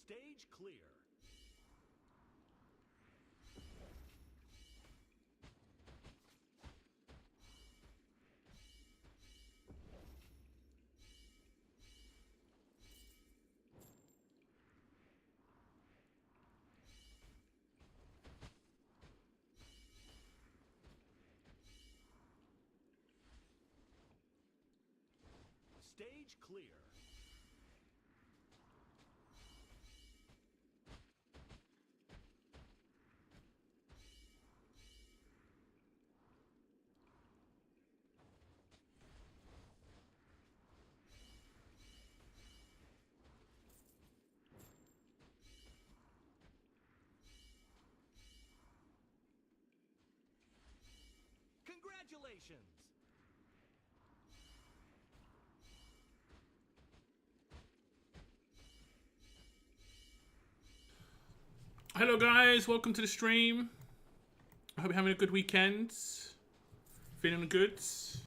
Stage clear. Stage clear. Congratulations! Hello guys, welcome to the stream. I hope you're having a good weekend. Feeling good. Stage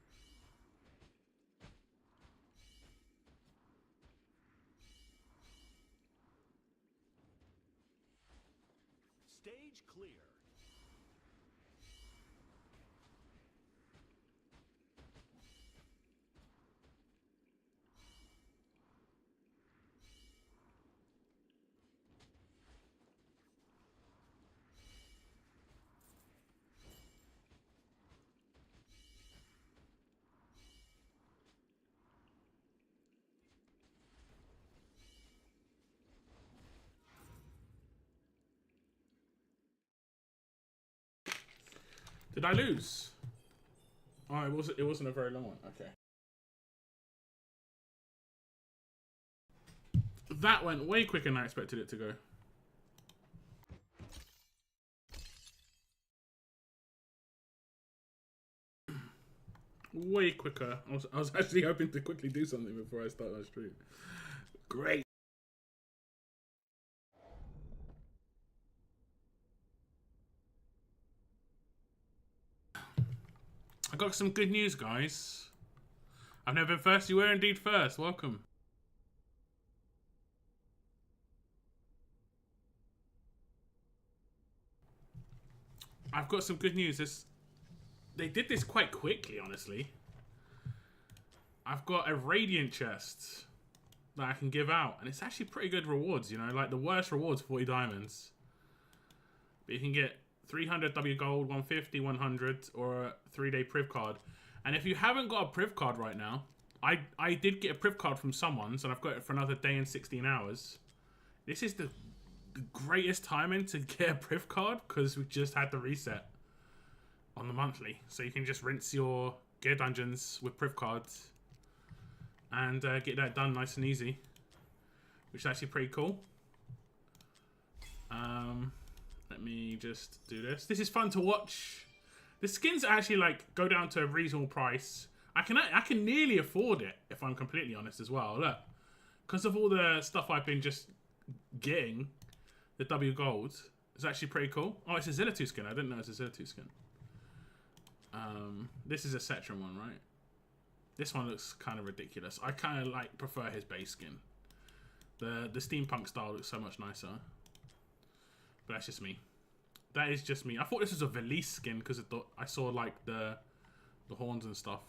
clear. Did I lose? Oh, it wasn't a very long one. Okay. That went way quicker than I expected it to go. Way quicker. I was actually hoping to quickly do something before I start my stream. Great. I got some good news, guys. I've never been first. You were indeed first. Welcome. I've got some good news. They did this quite quickly, honestly. I've got a Radiant chest that I can give out, and it's actually pretty good rewards, you know, like the worst rewards, 40 diamonds. But you can get 300 W gold, 150, 100, or a 3-day priv card. And if you haven't got a priv card right now, I did get a priv card from someone, so I've got it for another day and 16 hours. This is the greatest timing to get a priv card, because we just had the reset on the monthly. So you can just rinse your gear dungeons with priv cards and get that done nice and easy, which is actually pretty cool. Let me just do this. This is fun to watch. The skins actually like go down to a reasonable price. I can nearly afford it if I'm completely honest as well. Look, because of all the stuff I've been just getting, the W gold is actually pretty cool. Oh, it's a Zillitu skin. I didn't know it's a Zillitu skin. This is a Cetron one, right? This one looks kind of ridiculous. I kind of like prefer his base skin. The steampunk style looks so much nicer. But that's just me. That is just me. I thought this was a Velisse skin because I saw like the horns and stuff.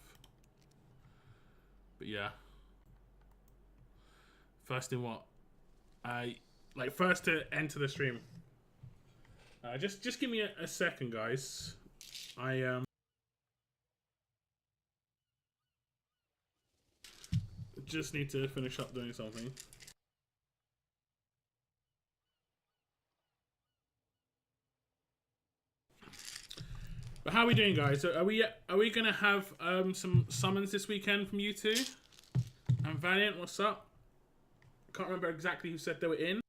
But yeah. First in what? Like first to enter the stream. Just give me a second, guys. I just need to finish up doing something. But how are we doing, guys? Are we gonna have some summons this weekend from you two? And Valiant, what's up? Can't remember exactly who said they were in.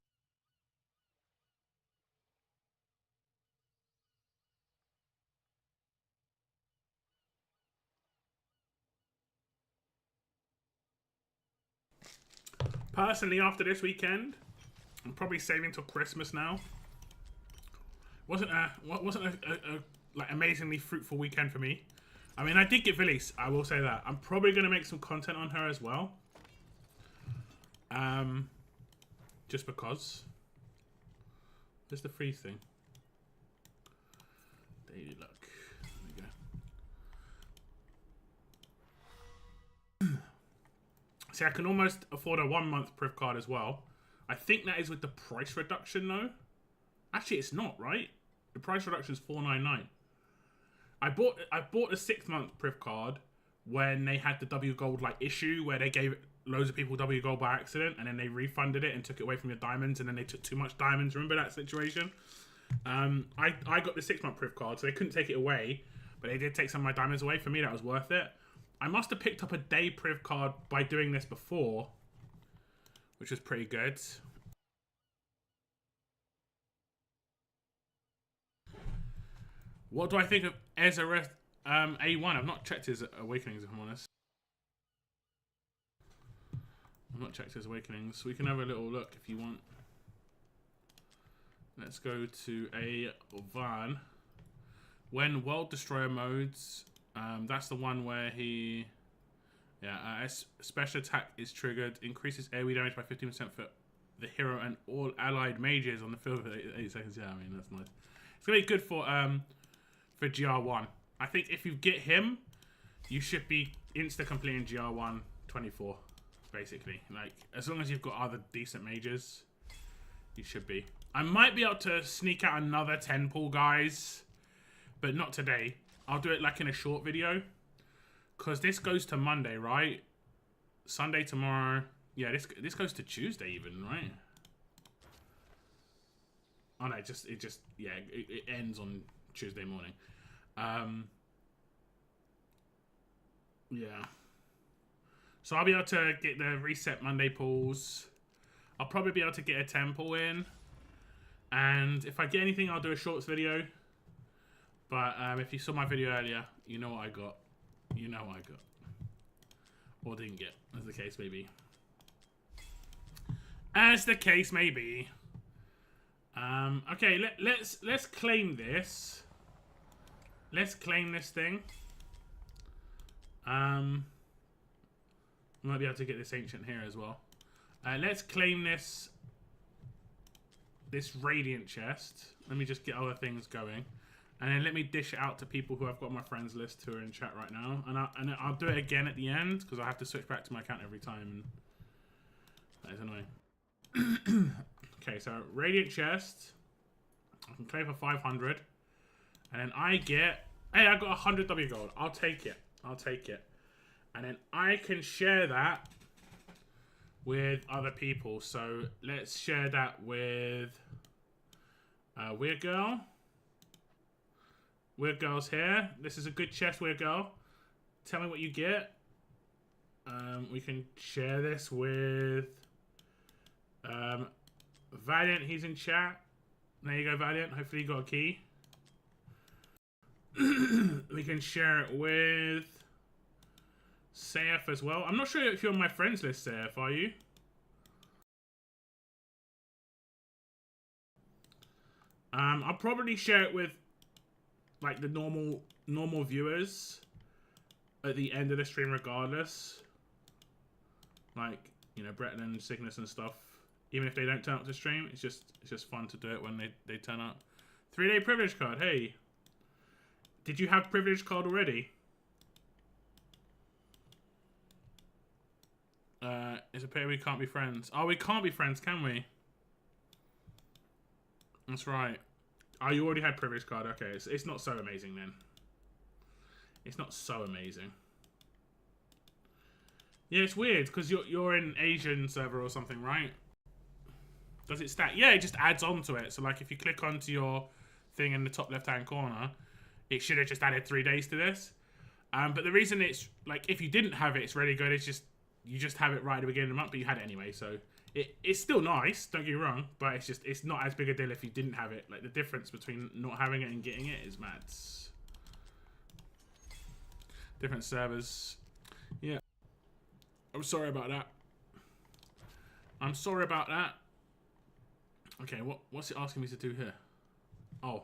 Personally, after this weekend, I'm probably saving till Christmas now. Wasn't a like amazingly fruitful weekend for me. I mean, I did get Velisse, I will say that. I'm probably gonna make some content on her as well. Just because. Where's the free thing? Daily luck. There we go. See, I can almost afford a 1 month priv card as well. I think that is with the price reduction though. Actually, it's not, right? The price reduction is $4.99. I bought the 6 month priv card when they had the W Gold like issue where they gave loads of people W Gold by accident and then they refunded it and took it away from your diamonds and then they took too much diamonds. Remember that situation? I got the 6 month priv card, so they couldn't take it away, but they did take some of my diamonds away. For me, that was worth it. I must have picked up a day priv card by doing this before, which was pretty good. What do I think of Ezareth A1? I've not checked his Awakenings, if I'm honest. I've not checked his Awakenings. We can have a little look if you want. Let's go to A1. When World Destroyer modes, that's the one where he... Yeah, special attack is triggered. Increases AoE damage by 15% for the hero and all allied mages on the field for 8 seconds. Yeah, I mean, that's nice. It's going to be good for GR1. I think if you get him, you should be insta-completing GR1 24, basically. Like, as long as you've got other decent mages, you should be. I might be able to sneak out another 10 pull, guys, but not today. I'll do it like in a short video, because this goes to Monday, right? Sunday tomorrow. Yeah, this goes to Tuesday even, right? Oh no, it ends on Tuesday morning. Yeah. So I'll be able to get the reset Monday pulls. I'll probably be able to get a 10 pull in. And if I get anything, I'll do a shorts video. But if you saw my video earlier, you know what I got. You know what I got. Or didn't get, as the case may be. As the case may be. Okay, let's claim this. Let's claim this thing. We might be able to get this ancient here as well. Let's claim this radiant chest. Let me just get other things going, and then let me dish it out to people who I've got on my friends list who are in chat right now. And I'll do it again at the end because I have to switch back to my account every time. And that is annoying. Okay, so radiant chest. I can claim for 500, and then I get. Hey, I got 100 W gold. I'll take it. I'll take it. And then I can share that with other people. So let's share that with Weird Girl. Weird Girl's here. This is a good chest, Weird Girl. Tell me what you get. We can share this with Valiant. He's in chat. There you go, Valiant. Hopefully you got a key. We can share it with Saif as well. I'm not sure if you're on my friends list, Saif, are you? I'll probably share it with like the normal viewers at the end of the stream regardless. Like, you know, Breton and Cygnus and stuff. Even if they don't turn up to stream, it's just fun to do it when they turn up. 3-day privilege card, hey. Did you have privilege card already? It's a pity we can't be friends. Oh, we can't be friends, can we? That's right. Oh, you already had privilege card. Okay, it's not so amazing then. It's not so amazing. Yeah, it's weird because you're in Asian server or something, right? Does it stack? Yeah, it just adds on to it. So like if you click onto your thing in the top left-hand corner, it should have just added 3 days to this. But the reason it's like if you didn't have it, it's really good. It's just you just have it right at the beginning of the month, but you had it anyway. So it's still nice. Don't get me wrong, but it's not as big a deal if you didn't have it. Like the difference between not having it and getting it is mad. Different servers. Yeah. I'm sorry about that. I'm sorry about that. Okay, what's it asking me to do here? Oh.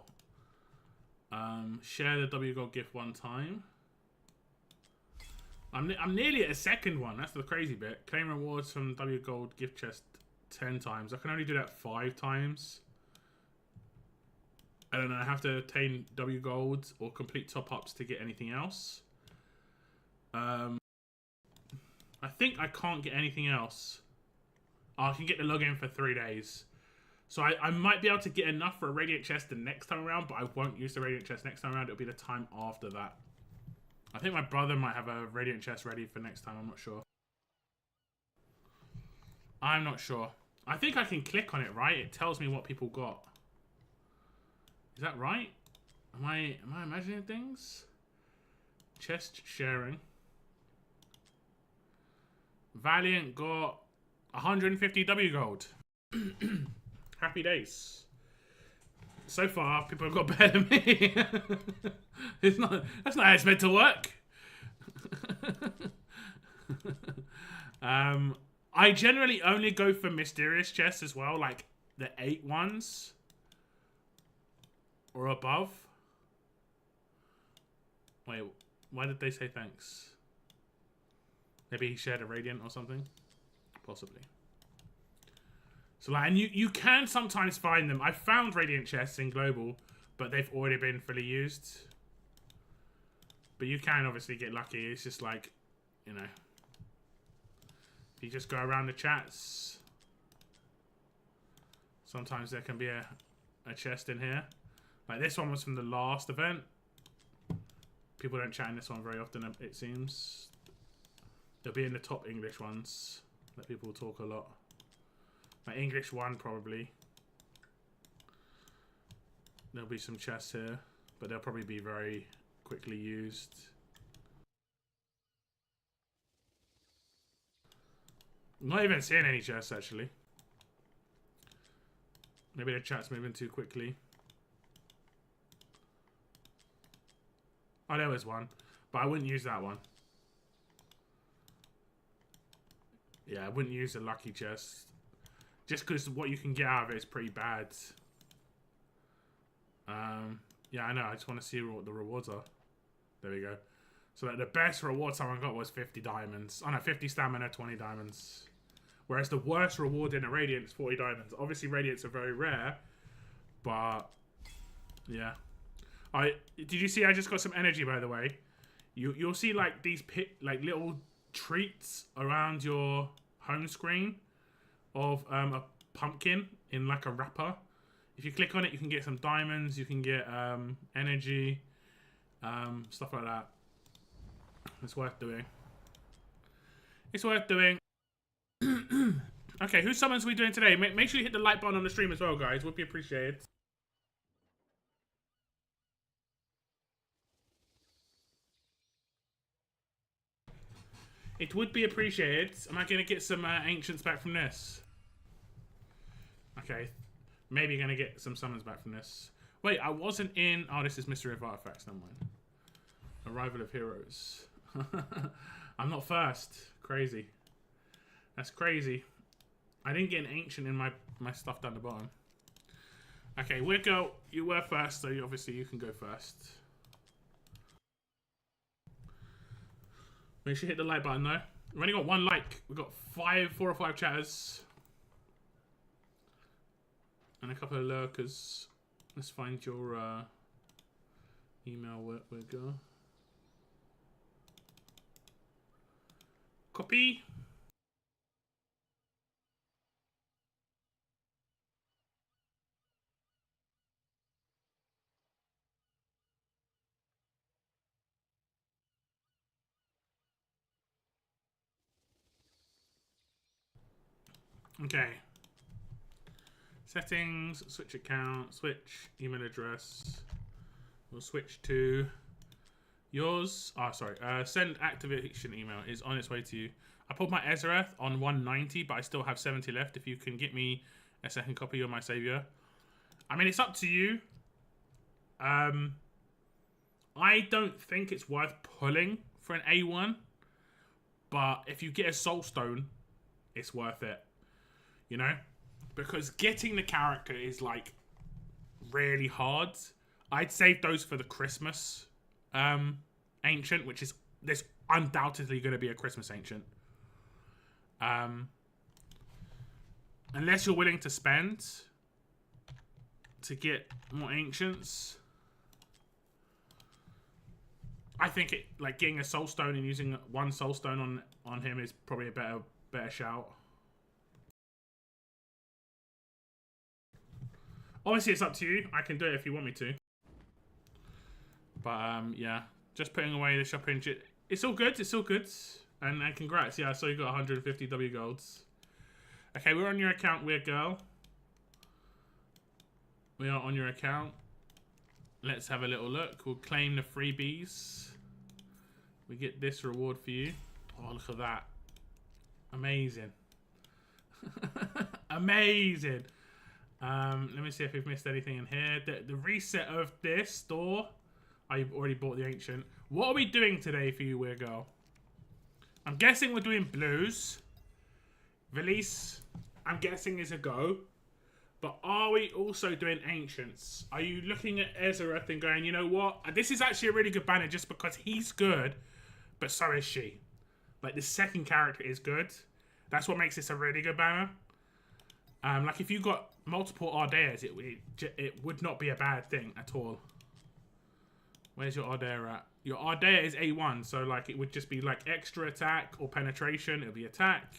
Share the W Gold gift 1 time. I'm nearly at a second one. That's the crazy bit. Claim rewards from W Gold gift chest 10 times. I can only do that 5 times. I don't know. I have to obtain W gold or complete top ups to get anything else. I think I can't get anything else. Oh, I can get the login for 3 days. So I might be able to get enough for a radiant chest the next time around, but I won't use the radiant chest next time around. It'll be the time after that. I think my brother might have a radiant chest ready for next time. I'm not sure. I'm not sure. I think I can click on it, right? It tells me what people got. Is that right? Am I imagining things? Chest sharing. Valiant got 150 W gold. Happy days. So far, people have got better than me. That's not how it's meant to work. I generally only go for mysterious chests as well, like the 8 ones or above. Wait, why did they say thanks? Maybe he shared a radiant or something? Possibly. So like, and you can sometimes find them. I found radiant chests in global, but they've already been fully used. But you can obviously get lucky. It's just like, you know, if you just go around the chats, sometimes there can be a chest in here. Like this one was from the last event. People don't chat in this one very often, it seems. They'll be in the top English ones that people talk a lot. My English one, probably. There'll be some chests here, but they'll probably be very quickly used. I'm not even seeing any chests, actually. Maybe the chat's moving too quickly. Oh, there was one. But I wouldn't use that one. Yeah, I wouldn't use a lucky chest. Just because what you can get out of it is pretty bad. Yeah, I know. I just want to see what the rewards are. There we go. So like, the best reward someone got was 50 diamonds. Oh no, 50 stamina, 20 diamonds. Whereas the worst reward in a Radiant is 40 diamonds. Obviously, Radiants are very rare. But, yeah. Did you see I just got some energy, by the way? You'll see like these little treats around your home screen of a pumpkin in like a wrapper. If you click on it, you can get some diamonds, you can get energy, stuff like that. It's worth doing. It's worth doing. Okay, whose summons are we doing today? Make sure you hit the like button on the stream as well, guys. Would be appreciated. It would be appreciated. Am I going to get some ancients back from this? Okay. Maybe going to get some summons back from this. Wait, I wasn't in... Oh, this is Mystery of Artifacts. Never mind. Arrival of Heroes. I'm not first. Crazy. That's crazy. I didn't get an ancient in my stuff down the bottom. Okay, we'll go. You were first, so obviously you can go first. Make sure you hit the like button though. We've only got 1 like. We've got 4 or 5 chatters. And a couple of lurkers. Let's find your email. Where we go. Copy. Okay. Settings, switch account, switch email address. We'll switch to yours. Oh, sorry. Send activation email is on its way to you. I put my Ezareth on 190, but I still have 70 left. If you can get me a second copy, you're my savior. I mean, it's up to you. I don't think it's worth pulling for an A1, but if you get a soul stone, it's worth it. You know? Because getting the character is, like, really hard. I'd save those for the Christmas Ancient, which is... There's undoubtedly going to be a Christmas Ancient. Unless you're willing to spend to get more ancients. I think it like getting a soul stone and using one soul stone on him is probably a better shout. Obviously, it's up to you. I can do it if you want me to. But yeah, just putting away the shopping. It's all good. It's all good. And congrats. Yeah, so you got 150 W golds. Okay, we're on your account, weird girl. We are on your account. Let's have a little look. We'll claim the freebies. We get this reward for you. Oh, look at that. Amazing. Amazing. Let me see if we've missed anything in here. The reset of this store. I've already bought the ancient. What are we doing today for you, weird girl? I'm guessing we're doing blues. Velisse, I'm guessing, is a go. But are we also doing ancients? Are you looking at Ezareth and going, you know what? This is actually a really good banner just because he's good, but so is she. Like, the second character is good. That's what makes this a really good banner. Like, if you got multiple Ardeas, it would not be a bad thing at all. Where's your Ardea at? Your Ardea is A1, so, like, it would just be, like, extra attack or penetration. It'll be attack.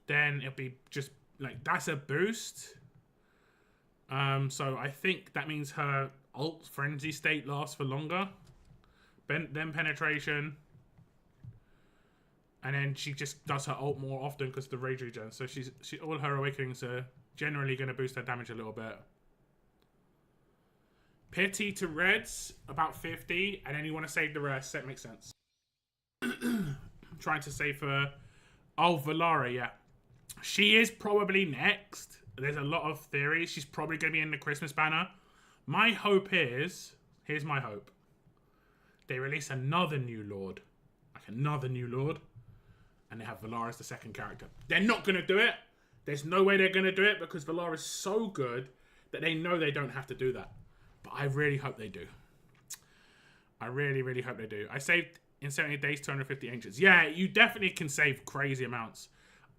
Then it'll be just, like, that's a boost. So I think that means her ult frenzy state lasts for longer. Then penetration. And then she just does her ult more often because of the rage regen. So all her awakenings are generally going to boost her damage a little bit. Pity to reds, about 50. And then you want to save the rest. That makes sense. Trying to save for... Oh, Valara, yeah. She is probably next. There's a lot of theories. She's probably going to be in the Christmas banner. My hope is... Here's my hope. They release another new Lord. Like another new Lord. And they have Valara as the second character. They're not going to do it. There's no way they're going to do it because Valara is so good that they know they don't have to do that. But I really hope they do. I really, really hope they do. I saved in 70 days 250 ancients. Yeah, you definitely can save crazy amounts.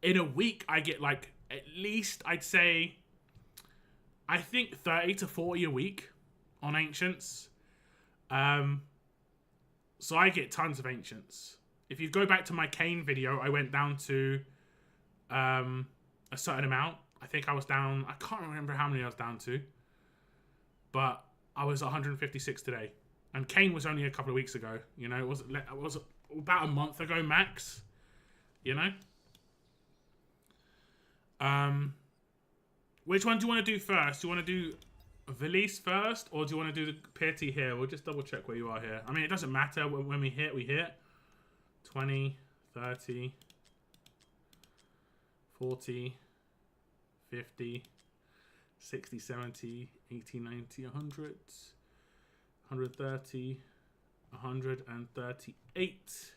In a week, I get like at least, I'd say, I think 30 to 40 a week on ancients. So I get tons of ancients. If you go back to my Kane video, I went down to a certain amount. I think I was down, I can't remember how many I was down to. But I was 156 today. And Kane was only a couple of weeks ago. You know, it was about a month ago max. You know? Which one do you want to do first? Do you want to do Velisse first? Or do you want to do the Pity here? We'll just double check where you are here. I mean, it doesn't matter. When we hit, we hit. 20, 30, 40, 50, 60, 70, 80, 90, 100, 130, 138,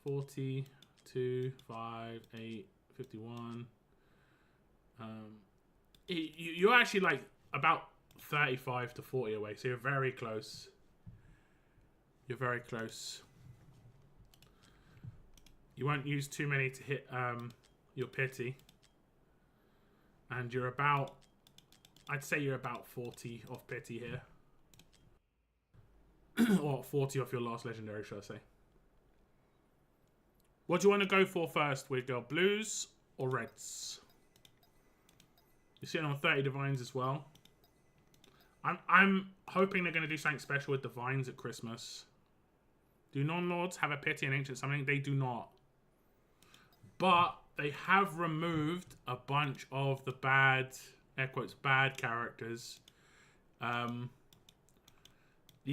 40, 2, 5, 8, 51. You're actually like about 35 to 40 away, so you're very close. You're very close. You won't use too many to hit your pity. And you're about, I'd say you're about 40 off pity here. Or 40 off your last legendary, should I say. What do you want to go for first, weird girl? Blues or reds? You're sitting on 30 divines as well. I'm hoping they're going to do something special with divines at Christmas. Do non-lords have a pity and ancient something? They do not. But they have removed a bunch of the bad, air quotes, bad characters. The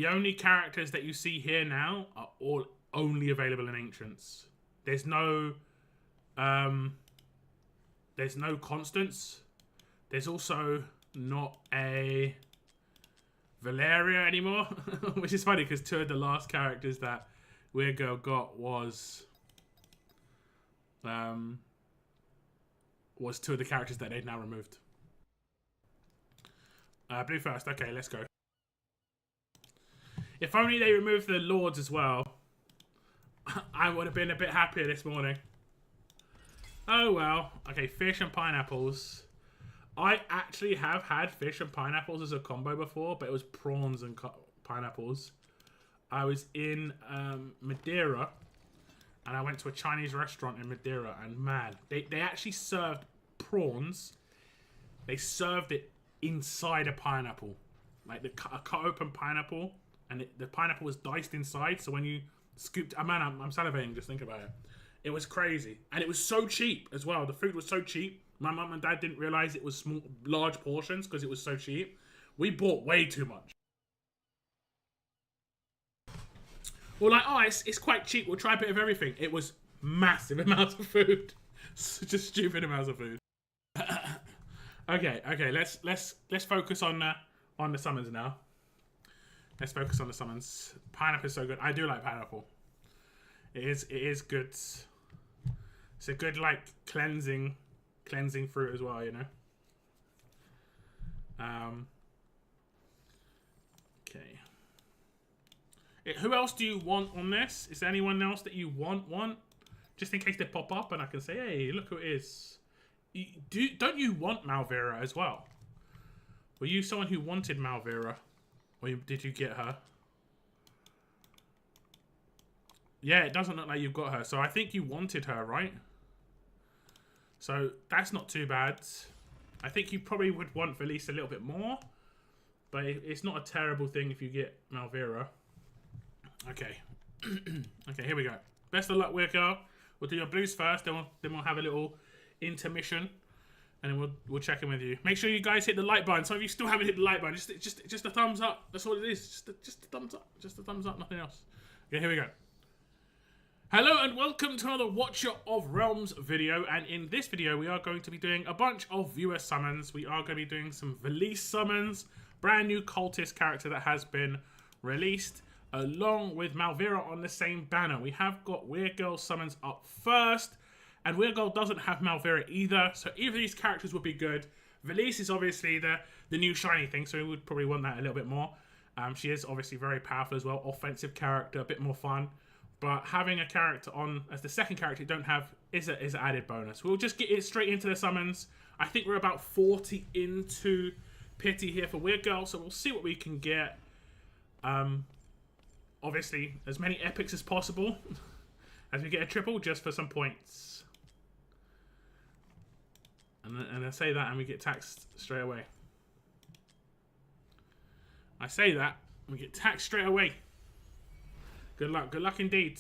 only characters that you see here now are all only available in ancients. There's no Constance. There's also not a Valeria anymore, which is funny because two of the last characters that Weird Girl got was two of the characters that they've now removed. Blue first. Okay, let's go. If only they removed the lords as well, I would have been a bit happier this morning. Oh well. Okay, fish and pineapples. I actually have had fish and pineapples as a combo before, but it was prawns and pineapples. I was in Madeira, and I went to a Chinese restaurant in Madeira, and man, they actually served prawns. They served it inside a pineapple, like a cut open pineapple, and the pineapple was diced inside. So when you scooped, oh man, I'm salivating just thinking about it. It was crazy, and it was so cheap as well. The food was so cheap. My mum and dad didn't realize it was large portions because it was so cheap. We bought way too much. We're like, oh, it's quite cheap. We'll try a bit of everything. It was massive amounts of food, such a stupid amounts of food. Okay. Let's focus on the summons now. Let's focus on the summons. Pineapple is so good. I do like pineapple. It is good. It's a good like cleansing fruit as well, you know. Okay. Who else do you want on this? Is there anyone else that you want? Just in case they pop up and I can say, hey, look who it is. Don't you want Malvera as well? Were you someone who wanted Malvera? Or did you get her? Yeah, it doesn't look like you've got her. So I think you wanted her, right? So that's not too bad. I think you probably would want Velisse a little bit more. But it's not a terrible thing if you get Malvera. Okay. Okay, here we go. Best of luck, Weird Girl. We'll do your blues first, then we'll have a little intermission. And then we'll check in with you. Make sure you guys hit the like button. Some of you still haven't hit the like button. Just a thumbs up. That's all it is. Just a thumbs up. Just a thumbs up, nothing else. Okay, here we go. Hello and welcome to another Watcher of Realms video, and in this video we are going to be doing a bunch of viewer summons. We are going to be doing some Velisse summons, brand new cultist character that has been released, along with Malvera on the same banner. We have got Weird Girl summons up first, and Weird Girl doesn't have Malvera either, so either of these characters would be good. Velisse is obviously the new shiny thing, so we would probably want that a little bit more. She is obviously very powerful as well, offensive character, a bit more fun. But having a character on as the second character you don't have is an added bonus. We'll just get it straight into the summons. I think we're about 40 into Pity here for Weird Girl, so we'll see what we can get. Obviously, as many epics as possible as we get a triple just for some points. And I say that and we get taxed straight away. I say that and we get taxed straight away. Good luck indeed.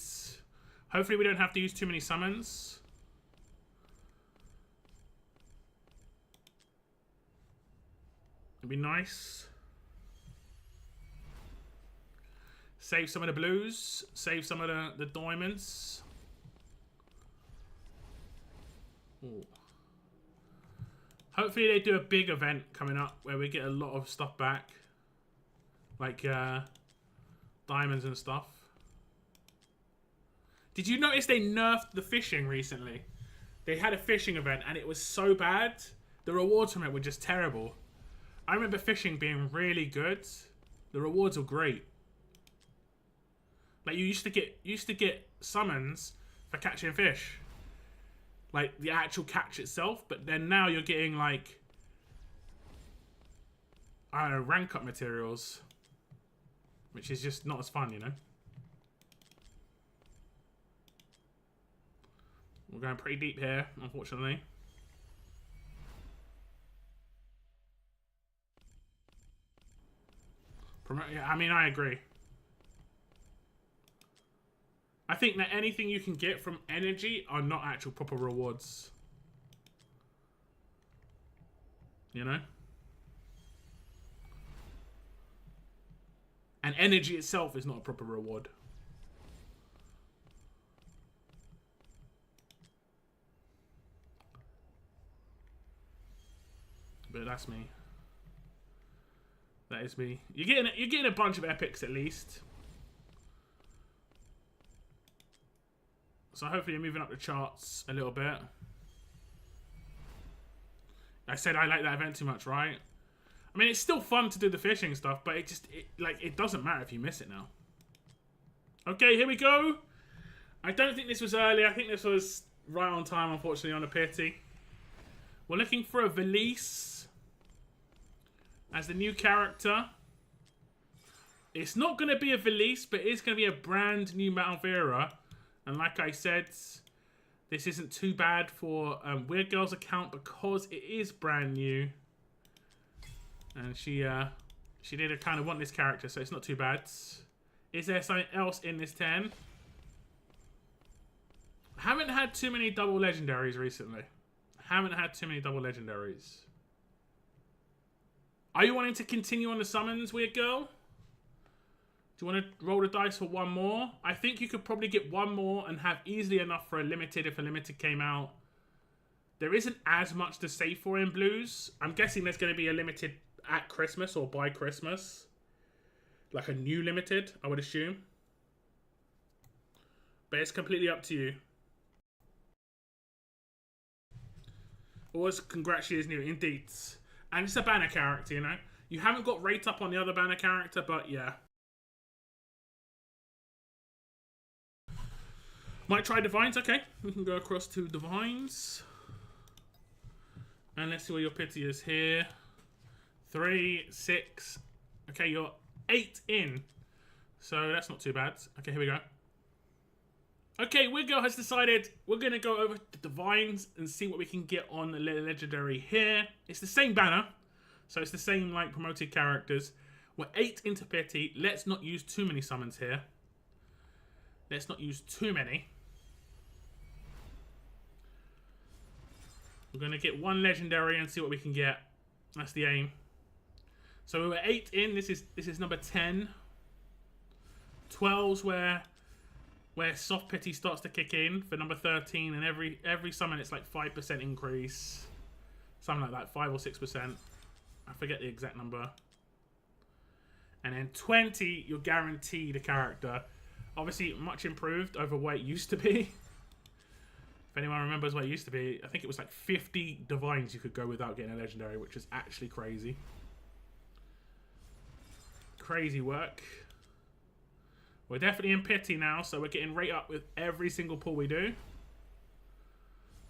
Hopefully we don't have to use too many summons. It'd be nice. Save some of the blues. Save some of the diamonds. Ooh. Hopefully they do a big event coming up where we get a lot of stuff back. Like diamonds and stuff. Did you notice they nerfed the fishing recently? They had a fishing event and it was so bad. The rewards from it were just terrible. I remember fishing being really good. The rewards were great. Like you used to get summons for catching fish. Like the actual catch itself, but then now you're getting like I don't know, rank up materials. Which is just not as fun, you know? We're going pretty deep here, unfortunately. Yeah, I mean, I agree. I think that anything you can get from energy are not actual proper rewards. You know? And energy itself is not a proper reward. But that's me. That is me. You're getting a bunch of epics at least. So hopefully you're moving up the charts a little bit. I said I like that event too much, right? I mean, it's still fun to do the fishing stuff, but it doesn't matter if you miss it now. Okay, here we go. I don't think this was early. I think this was right on time, unfortunately, on a pity. We're looking for a Velisse as the new character. It's not going to be a Velisse, but it's going to be a brand new Malvera. And like I said, this isn't too bad for Weird Girl's account because it is brand new. And she did kind of want this character, so it's not too bad. Is there something else in this 10? Haven't had too many double legendaries recently. Haven't had too many double legendaries. Are you wanting to continue on the summons, Weird Girl? Do you want to roll the dice for one more? I think you could probably get one more and have easily enough for a limited if a limited came out. There isn't as much to save for in blues. I'm guessing there's going to be a limited at Christmas or by Christmas. Like a new limited, I would assume. But it's completely up to you. Always congrats, she is new, indeed. And it's a banner character, you know. You haven't got rate up on the other banner character, but yeah. Might try Divines, okay. We can go across to Divines. And let's see where your pity is here. 3, 6. Okay, you're 8 in. So that's not too bad. Okay, here we go. Okay, Weird Girl has decided we're going to go over to Divines and see what we can get on the legendary here. It's the same banner. So it's the same, like, promoted characters. We're 8 into pity. Let's not use too many summons here. Let's not use too many. We're going to get one legendary and see what we can get. That's the aim. So we were 8 in. This is number 10. 12's where soft pity starts to kick in for number 13, and every summon it's like 5% increase. Something like that, 5 or 6%. I forget the exact number. And then 20, you're guaranteed a character. Obviously, much improved over what it used to be. If anyone remembers what it used to be, I think it was like 50 Divines you could go without getting a legendary, which is actually crazy. Crazy work. We're definitely in pity now, so we're getting rate up with every single pull we do.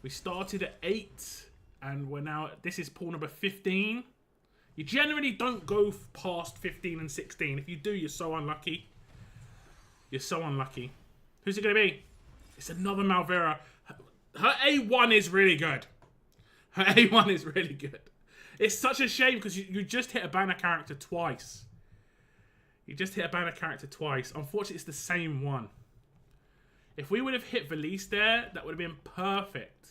We started at 8, and we're now, this is pull number 15. You generally don't go past 15 and 16. If you do, you're so unlucky. You're so unlucky. Who's it going to be? It's another Malvera. Her A1 is really good. Her A1 is really good. It's such a shame because you just hit a banner character twice. You just hit a banner character twice. Unfortunately, it's the same one. If we would have hit Velisse there, that would have been perfect.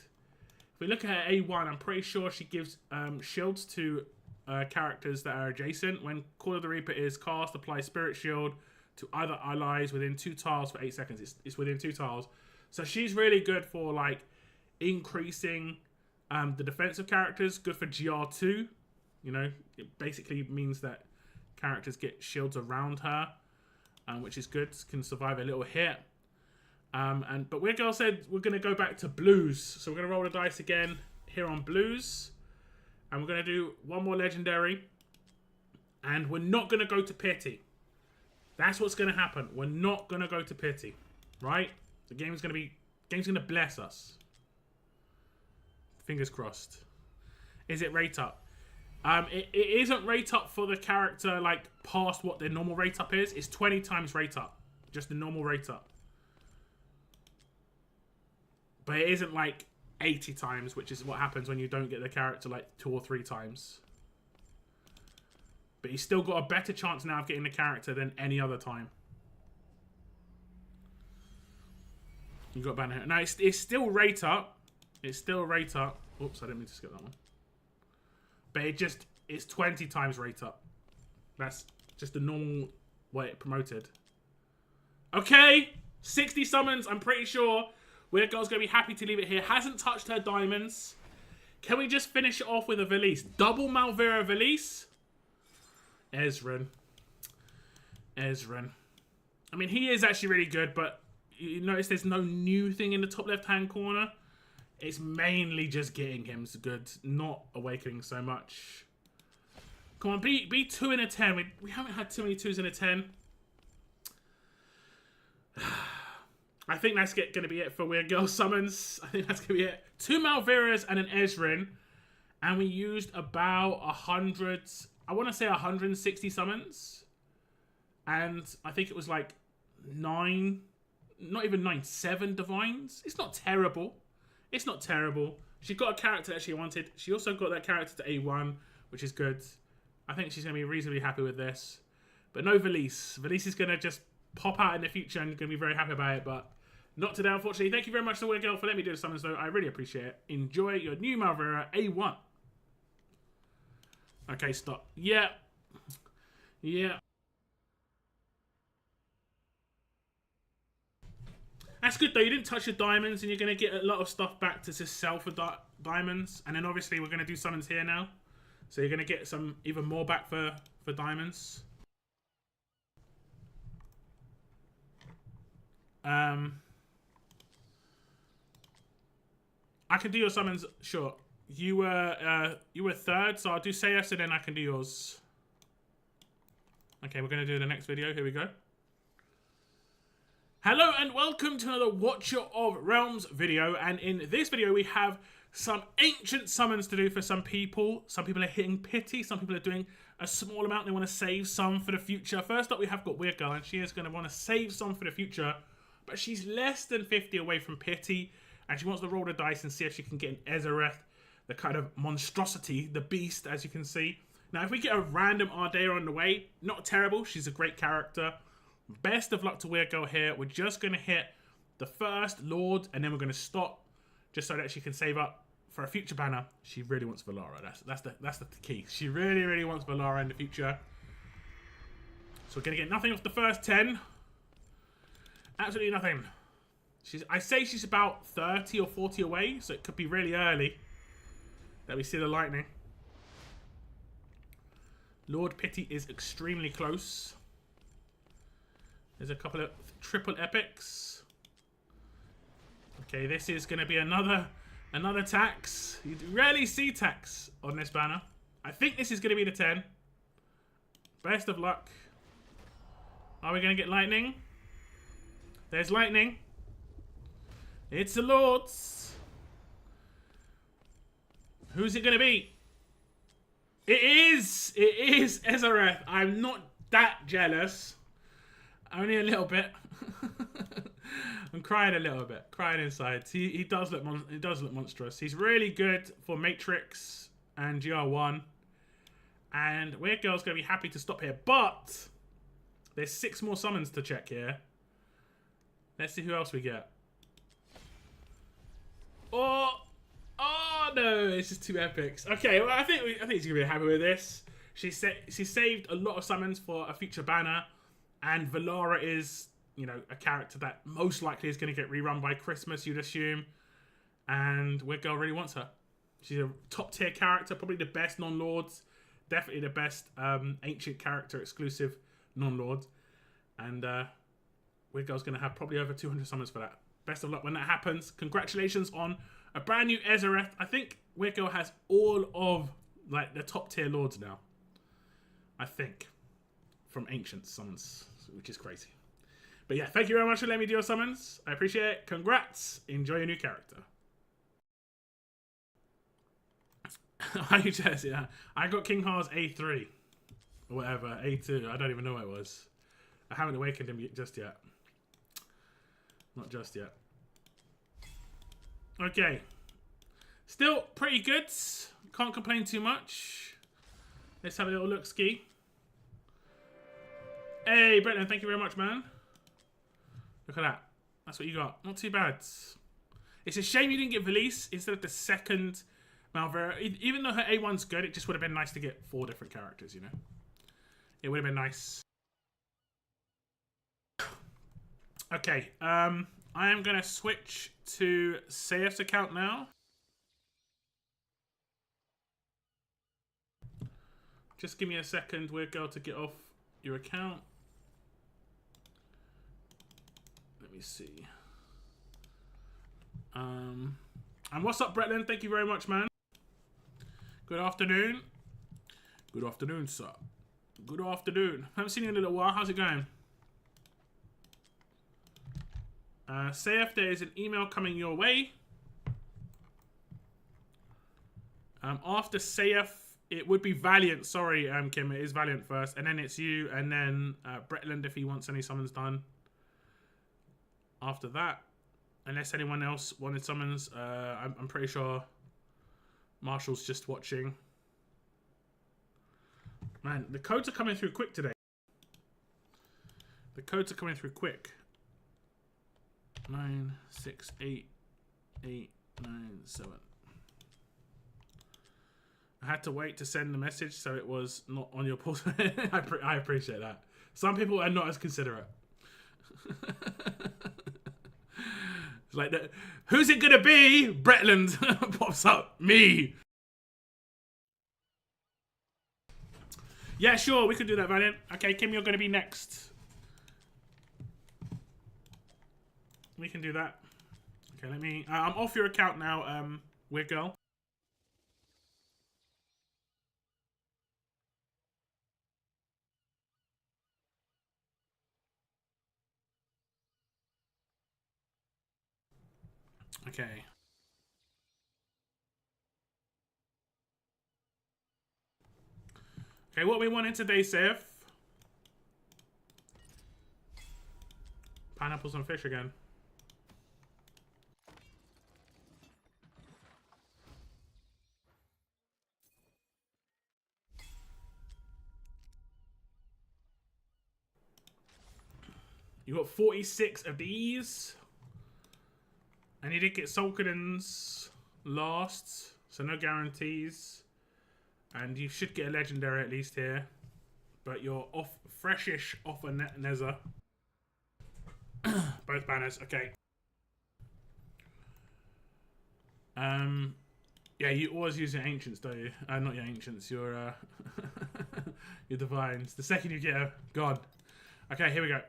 If we look at her A1, I'm pretty sure she gives shields to characters that are adjacent. When Call of the Reaper is cast, apply Spirit Shield to other allies within 2 tiles for 8 seconds. It's within 2 tiles. So she's really good for like increasing the defensive characters. Good for GR2. You know, it basically means that characters get shields around her, which is good. Can survive a little hit. But Weird Girl said we're going to go back to blues. So we're going to roll the dice again here on blues. And we're going to do one more legendary. And we're not going to go to pity. That's what's going to happen. We're not going to go to pity. Right? The game's going to bless us. Fingers crossed. Is it rate up? It isn't rate up for the character like past what their normal rate up is. It's 20 times rate up. Just the normal rate up. But it isn't like 80 times, which is what happens when you don't get the character like 2 or 3 times. But he's still got a better chance now of getting the character than any other time. You got banner here. Now it's still rate up. It's still rate up. Oops, I didn't mean to skip that one. But it's 20 times rate up. That's just the normal way it promoted. Okay, 60 summons. I'm pretty sure Weird Girl's going to be happy to leave it here. Hasn't touched her diamonds. Can we just finish it off with a Velisse? Double Malvera Velisse. Ezareth. I mean, he is actually really good, but you notice there's no new thing in the top left-hand corner. It's mainly just getting him good, not awakening so much. Come on, be 2 in a 10. We haven't had too many 2s in a 10. I think that's going to be it for Weird Girl summons. I think that's going to be it. 2 Malveras and an Ezrin. And we used about 100, I want to say 160 summons. And I think it was like 9, not even 9, 7 divines. It's not terrible. It's not terrible. She got a character that she wanted. She also got that character to A1, which is good. I think she's going to be reasonably happy with this. But no Velisse. Velisse is going to just pop out in the future and going to be very happy about it. But not today, unfortunately. Thank you very much to Weird Girl for letting me do the summons, though. I really appreciate it. Enjoy your new Malvera A1. Okay, stop. Yeah. Yeah. That's good, though. You didn't touch your diamonds, and you're going to get a lot of stuff back to just sell for diamonds. And then, obviously, we're going to do summons here now. So you're going to get some even more back for diamonds. I can do your summons, sure. You were third, so I'll do Sayas and then I can do yours. Okay, we're going to do the next video. Here we go. Hello and welcome to another Watcher of Realms video. And in this video, we have some ancient summons to do for some people. Some people are hitting pity. Some people are doing a small amount. They want to save some for the future. First up, we have got Weird Girl, and she is going to want to save some for the future. But she's less than 50 away from pity. And she wants to roll the dice and see if she can get an Ezareth, the kind of monstrosity, the beast, as you can see. Now, if we get a random Ardea on the way, not terrible. She's a great character. Best of luck to Weird Girl here. We're just going to hit the first Lord, and then we're going to stop just so that she can save up for a future banner. She really wants Valara. That's the key. She really, really wants Valara in the future. So we're going to get nothing off the first 10. Absolutely nothing. I say she's about 30 or 40 away, so it could be really early that we see the lightning. Lord Pity is extremely close. There's a couple of triple epics. Okay, this is going to be another tax. You rarely see tax on this banner. I think this is going to be the 10. Best of luck. Are we going to get lightning? There's lightning. It's the Lords. Who's it going to be? It is Ezareth. I'm not that jealous. Only a little bit. I'm crying a little bit. Crying inside. He does look monstrous. He's really good for Matrix and GR1. And Weird Girl's going to be happy to stop here. But there's 6 more summons to check here. Let's see who else we get. Oh no, it's just 2 epics. Okay, well I think he's gonna be happy with this. She saved a lot of summons for a future banner, and Valara is, you know, a character that most likely is gonna get rerun by Christmas, you'd assume. And Weird Girl really wants her. She's a top tier character, probably the best non-lords, definitely the best ancient character exclusive non-lord. And Weird Girl's gonna have probably over 200 summons for that. Best of luck when that happens. Congratulations on a brand new Ezareth. I think Weird Girl has all of like the top tier lords now. I think. From ancient summons, which is crazy. But yeah, thank you very much for letting me do your summons. I appreciate it. Congrats. Enjoy your new character. Are you jealous? Yeah. I got King Ha's A3. Or whatever. A2. I don't even know what it was. I haven't awakened him just yet. Not just yet. Okay. Still pretty good. Can't complain too much. Let's have a little look ski. Hey, Brendan, thank you very much, man. Look at that. That's what you got. Not too bad. It's a shame you didn't get Velisse instead of the second Malvera. Even though her A1's good, it just would have been nice to get 4 different characters, you know? It would have been nice. Okay, I am going to switch to Sayef's account now. Just give me a second, Weird Girl, to get off your account. Let me see. And what's up, Bretland? Thank you very much, man. Good afternoon. Good afternoon, sir. Good afternoon. Haven't seen you in a little while. How's it going? Sayef, there is an email coming your way. After Saif, it would be Valiant. Sorry, Kim, it is Valiant first, and then it's you, and then Bretland if he wants any summons done. After that, unless anyone else wanted summons, I'm pretty sure Marshall's just watching. Man, the codes are coming through quick today. The codes are coming through quick. 9, 6, 8, 8, 9, 7. I had to wait to send the message so it was not on your pulse. I appreciate that. Some people are not as considerate. It's like, who's it gonna be? Bretland pops up. Me. Yeah, sure, we could do that, Valiant. Okay, Kim, you're gonna be next. We can do that. Okay, let me... I'm off your account now, Weird Girl. Okay. Okay, what we wanted today, Seth? Pineapples and fish again. You got 46 of these. And you did get Sulkadens last, so no guarantees. And you should get a legendary at least here. But you're off, freshish off a Nether. Both banners, okay. Yeah, you always use your ancients, don't you? Not your ancients, your your divines. The second you get a god. Okay, here we go.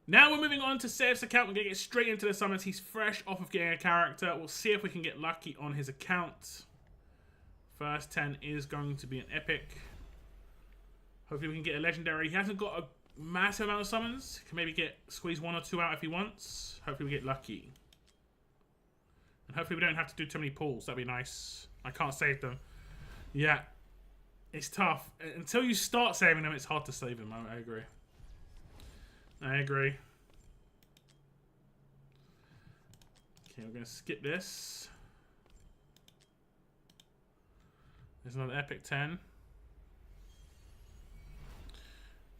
Now we're moving on to Seth's account. We're going to get straight into the summons. He's fresh off of getting a character. We'll see if we can get lucky on his account. First 10 is going to be an epic. Hopefully we can get a legendary. He hasn't got a massive amount of summons. Can maybe squeeze 1 or 2 out if he wants. Hopefully we get lucky. And hopefully we don't have to do too many pulls. That'd be nice. I can't save them. Yeah. It's tough. Until you start saving them, it's hard to save them. I agree. I agree. Okay, we're going to skip this. There's another epic 10.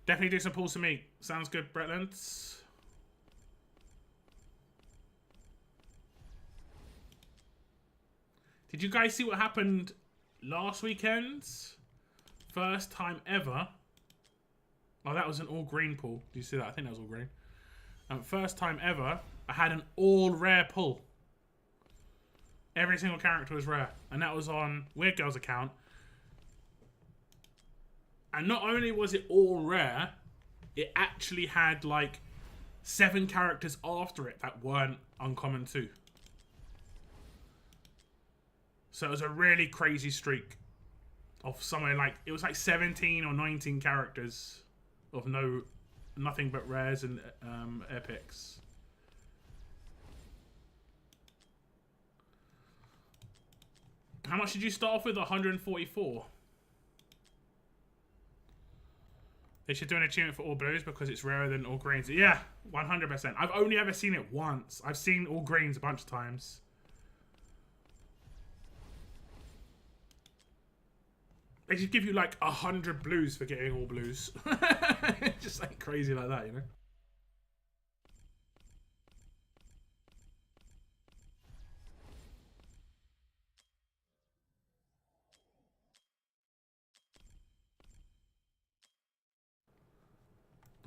Definitely do some pulls for me. Sounds good, Bretland. Did you guys see what happened last weekend? First time ever. Oh, that was an all green pull. Do you see that? I think that was all green. First time ever, I had an all rare pull. Every single character was rare. And that was on Weird Girl's account. And not only was it all rare, it actually had like 7 characters after it that weren't uncommon too. So it was a really crazy streak of somewhere like, it was like 17 or 19 characters of nothing but rares and epics. How much did you start off with? 144. They should do an achievement for all blues because it's rarer than all greens. Yeah, 100%. I've only ever seen it once. I've seen all greens a bunch of times. They should give you like 100 blues for getting all blues. Just like crazy like that, you know?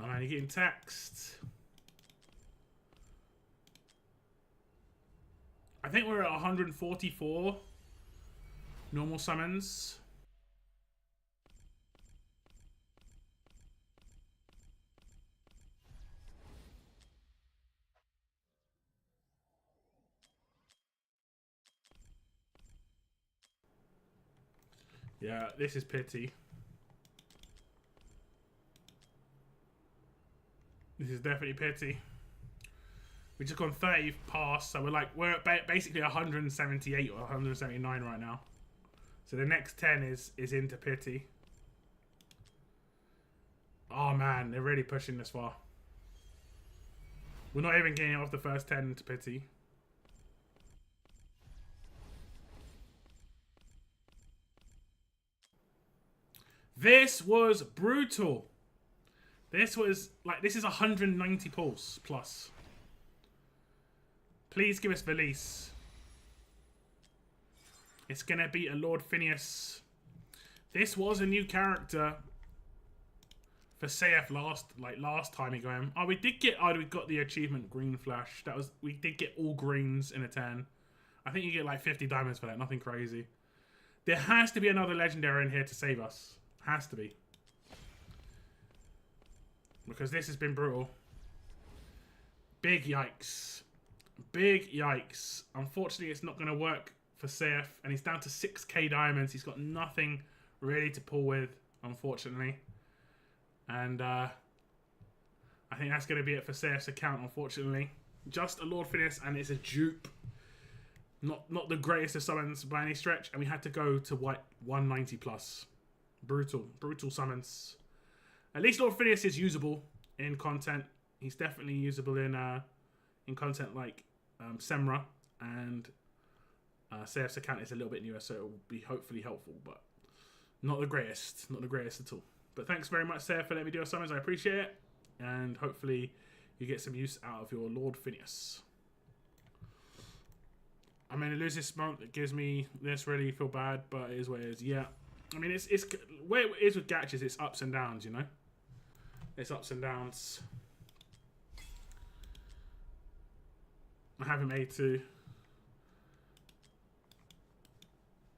Oh man, you're getting taxed. I think we're at 144 normal summons. Yeah, this is pity. This is definitely pity. We just gone 30 past, so we're at basically 178 or 179 right now. So the next 10 is into pity. Oh man, they're really pushing this far. We're not even getting off the first 10 into pity. This was brutal. This was like, this is 190 pulse plus. Please give us Velisse. It's gonna be a Lord Phineas. This was a new character for CF last time we got him. Oh, we got the achievement Green Flash. We did get all greens in a 10. I think you get like 50 diamonds for that. Nothing crazy. There has to be another legendary in here to save us. Has to be. Because this has been brutal. Big yikes. Big yikes. Unfortunately, it's not going to work for Seth. And he's down to 6k diamonds. He's got nothing really to pull with, unfortunately. And I think that's going to be it for Seth's account, unfortunately. Just a Lord Phineas, and it's a dupe. Not the greatest of summons by any stretch. And we had to go to 190 plus. Brutal summons. At least Lord Phineas is usable in content. He's definitely usable in content like Semra, and Seth's account is a little bit newer, so it will be hopefully helpful, but not the greatest at all. But thanks very much, Seth, for letting me do your summons. I appreciate it, and hopefully you get some use out of your Lord Phineas. I mean, to lose this month, it gives me this, really feel bad, but it is what it is. Yeah. I mean, it's where it is with Gatches, it's ups and downs, you know? It's ups and downs. I haven't made to.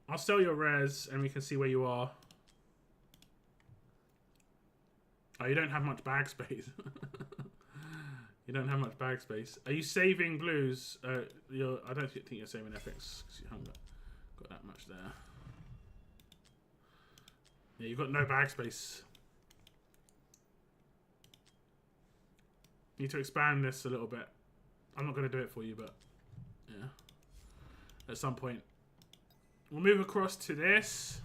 I'll sell your res and we can see where you are. Oh, you don't have much bag space. You don't have much bag space. Are you saving blues? I don't think you're saving epics because you haven't got that much there. Yeah, you've got no bag space. You need to expand this a little bit. I'm not going to do it for you, but yeah. At some point. We'll move across to this.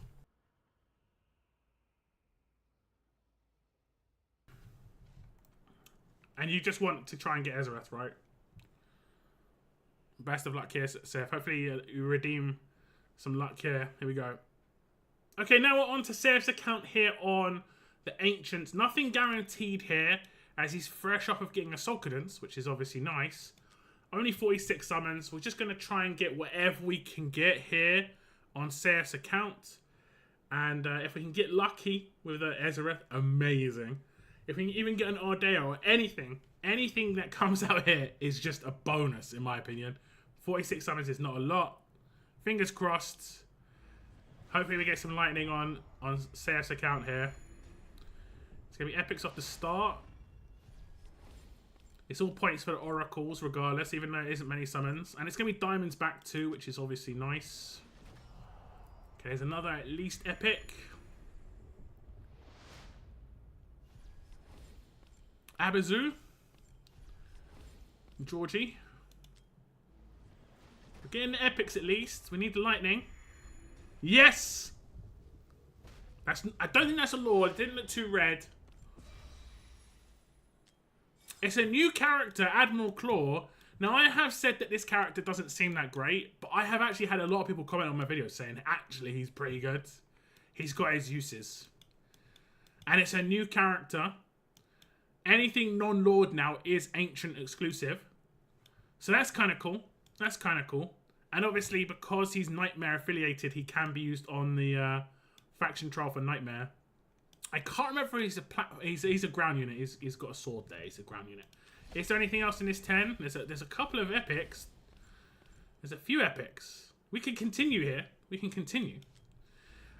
And you just want to try and get Ezareth, right? Best of luck here, Seth. Hopefully you redeem some luck here. Here we go. Okay, now we're on to Seth's account here on the Ancients. Nothing guaranteed here, as he's fresh off of getting a Soul Cadence, which is obviously nice. Only 46 summons. We're just going to try and get whatever we can get here on Seth's account. And if we can get lucky with Ezareth, amazing. If we can even get an Ardeo or anything that comes out here is just a bonus, in my opinion. 46 summons is not a lot. Fingers crossed. Hopefully we get some lightning on Seth's account here. It's going to be epics off the start. It's all points for the oracles regardless, even though it isn't many summons. And it's going to be diamonds back too, which is obviously nice. Okay, there's another at least epic. Abazu. Georgie. We're getting the epics at least. We need the lightning. Yes! I don't think that's a lord. It didn't look too red. It's a new character, Admiral Claw. Now, I have said that this character doesn't seem that great, but I have actually had a lot of people comment on my videos saying, actually, he's pretty good. He's got his uses. And it's a new character. Anything non-lord now is Ancient exclusive. So that's kind of cool. That's kind of cool. And obviously, because he's Nightmare affiliated, he can be used on the faction trial for Nightmare. I can't remember if he's a ground unit. He's got a sword there. He's a ground unit. Is there anything else in this 10? There's a couple of epics. There's a few epics. We can continue here. We can continue.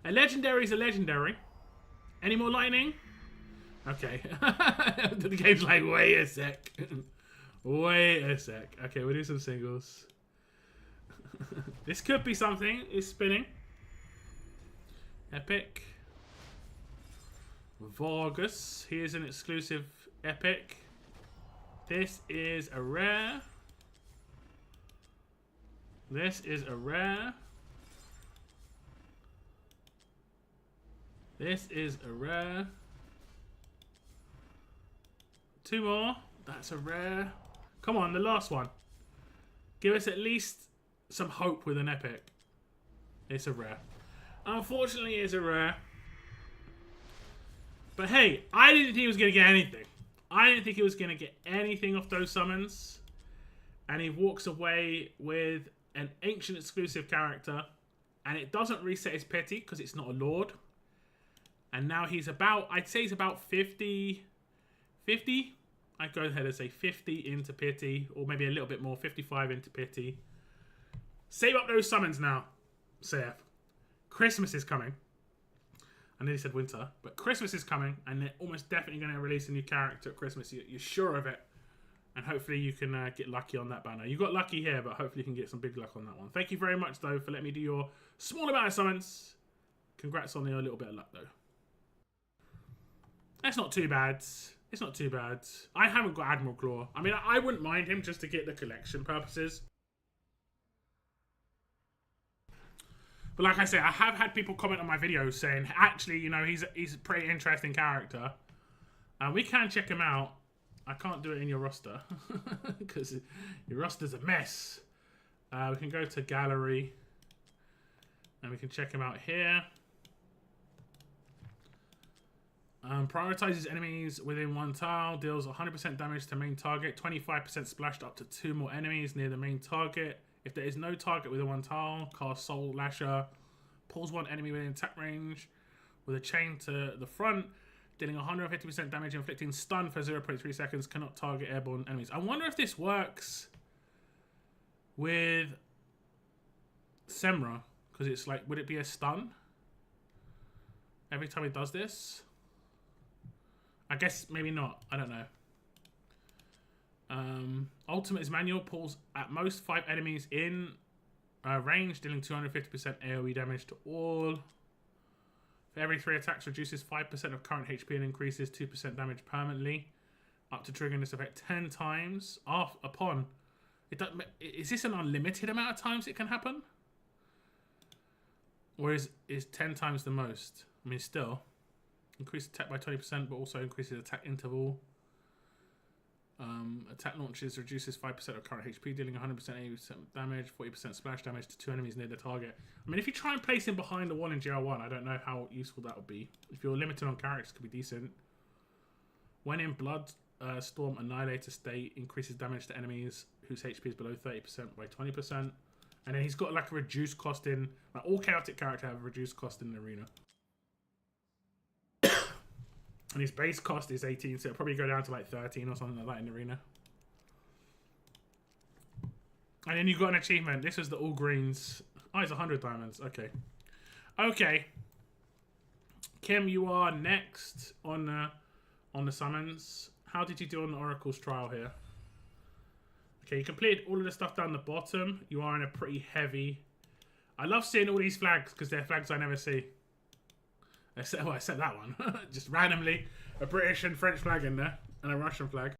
A legendary is a legendary. Any more lightning? Okay. The game's like, wait a sec. Wait a sec. Okay, we'll do some singles. This could be something. It's spinning. Epic. Vargas. Here's an exclusive epic. This is a rare. This is a rare. This is a rare. 2 more. That's a rare. Come on, the last one. Give us at least some hope with an epic. It's a rare. Unfortunately, it's a rare. But hey, I didn't think he was going to get anything. I didn't think he was going to get anything off those summons. And he walks away with an ancient exclusive character. And it doesn't reset his pity because it's not a lord. And now he's about, I'd say he's about 50. I'd go ahead and say 50 into pity. Or maybe a little bit more, 55 into pity. Save up those summons now, Seth. Christmas is coming. I nearly said winter, but Christmas is coming, and they're almost definitely going to release a new character at Christmas. You're sure of it, and hopefully you can get lucky on that banner. You got lucky here, but hopefully you can get some big luck on that one. Thank you very much, though, for letting me do your small amount of summons. Congrats on your little bit of luck, though. That's not too bad. It's not too bad. I haven't got Admiral Claw. I mean, I wouldn't mind him just to get the collection purposes. But like I say, I have had people comment on my videos saying, actually, you know, he's a pretty interesting character. And we can check him out. I can't do it in your roster. Because your roster's a mess. We can go to gallery. And we can check him out here. Prioritizes enemies within 1 tile. Deals 100% damage to main target. 25% splashed up to 2 more enemies near the main target. If there is no target within 1 tile, cast Soul Lasher. Pulls 1 enemy within attack range with a chain to the front. Dealing 150% damage, inflicting stun for 0.3 seconds. Cannot target airborne enemies. I wonder if this works with Semra. Because it's like, would it be a stun? Every time he does this? I guess maybe not. I don't know. Ultimate is manual. Pulls at most 5 enemies in range, dealing 250% AoE damage to all. For every 3 attacks, reduces 5% of current HP and increases 2% damage permanently. Up to triggering this effect 10 times. Upon. Is this an unlimited amount of times it can happen? Or is 10 times the most? I mean, still. Increase attack by 20%, but also increases attack interval. Attack launches reduces 5% of current HP, dealing 100% 80% damage, 40% splash damage to 2 enemies near the target. I mean, if you try and place him behind the wall in GR1, I don't know how useful that would be. If you're limited on characters, it could be decent. When in Blood Storm Annihilator state, increases damage to enemies whose HP is below 30% by 20%. And then he's got like a reduced cost in... Like all chaotic characters have a reduced cost in the arena. And his base cost is 18, so it'll probably go down to like 13 or something like that in the arena. And then you've got an achievement. This is the all greens. Oh, it's 100 diamonds. Okay. Okay. Kim, you are next on the summons. How did you do on the Oracle's trial here? Okay, you completed all of the stuff down the bottom. You are in a pretty heavy... I love seeing all these flags because they're flags I never see. Except that one. Just randomly a British and French flag in there. And a Russian flag.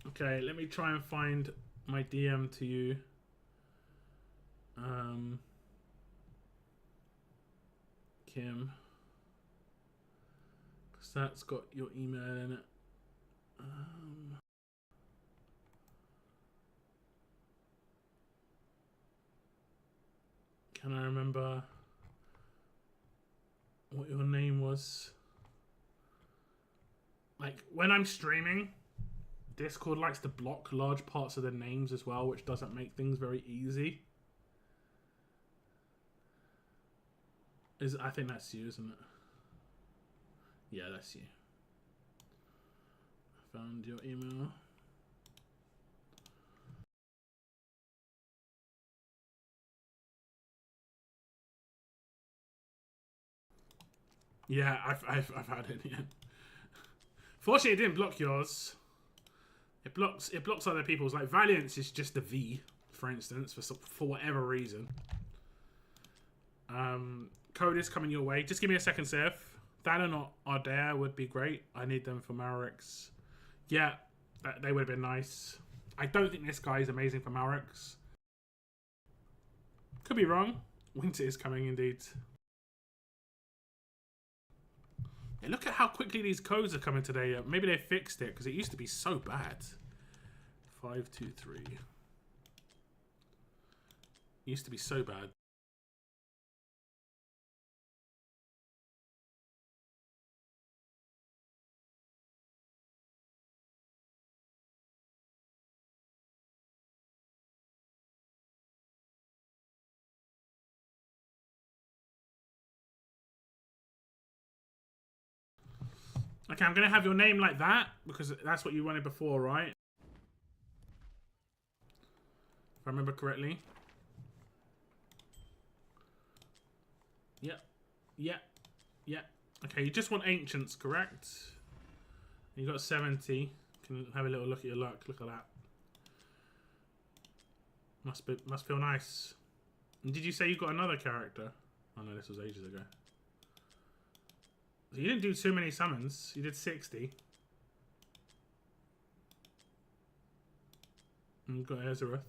Okay, let me try and find my DM to you. Kim. Because that's got your email in it. Can I remember... what your name was? Like, when I'm streaming, Discord likes to block large parts of the names as well, which doesn't make things very easy. I think that's you, isn't it? Yeah, that's you. I found your email. Yeah, I've had it. Yeah. Fortunately, it didn't block yours. It blocks other people's. Like Valiance is just a V, for instance, for whatever reason. Code is coming your way. Just give me a second, Seth. Thanon or Ardea would be great. I need them for Mavericks. Yeah, they would have been nice. I don't think this guy is amazing for Mavericks. could be wrong. Winter is coming indeed. Yeah, look at how quickly these codes are coming today. Maybe they fixed it because it used to be so bad. 523. Used to be so bad. Okay, I'm going to have your name like that because that's what you wanted before, right? If I remember correctly. Yep. Yep. Yep. Okay, you just want ancients, correct? You got 70. Can have a little look at your luck. Look at that. Must feel nice. And did you say you got another character? Oh no, this was ages ago. You didn't do too many summons. You did 60. And you've got Ezareth.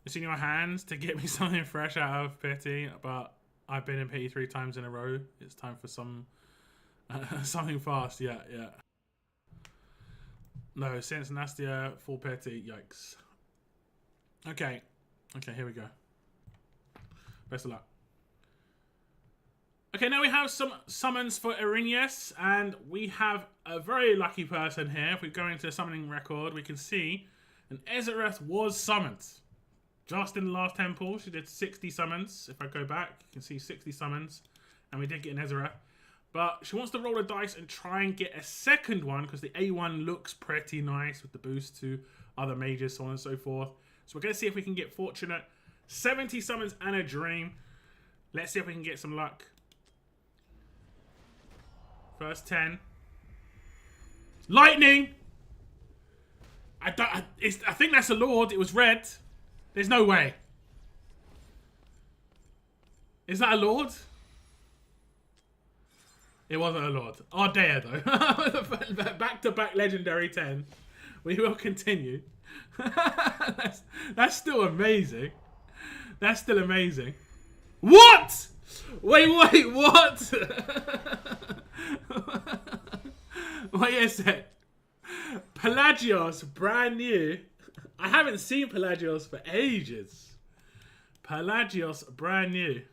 It's in your hands to get me something fresh out of pity, but I've been in pity 3 times in a row. It's time for some something fast. Yeah, yeah. No, since Nastia, full pity. Yikes. Okay. Okay, here we go. Best of luck. Okay, now we have some summons for Irenaeus, and we have a very lucky person here. If we go into the summoning record, we can see an Ezareth was summoned. Just in the last temple, she did 60 summons. If I go back, you can see 60 summons, and we did get an Ezareth. But she wants to roll a dice and try and get a second one because the A1 looks pretty nice with the boost to other mages, so on and so forth. So we're going to see if we can get fortunate. 70 summons and a dream. Let's see if we can get some luck. First 10. Lightning! I think that's a Lord. It was red. There's no way. Is that a Lord? It wasn't a Lord. Ardea, though. Back-to-back legendary 10. We will continue. That's still amazing. That's still amazing. What? Wait, what? Wait a sec. Pelagios, brand new. I haven't seen Pelagios for ages. Pelagios, brand new.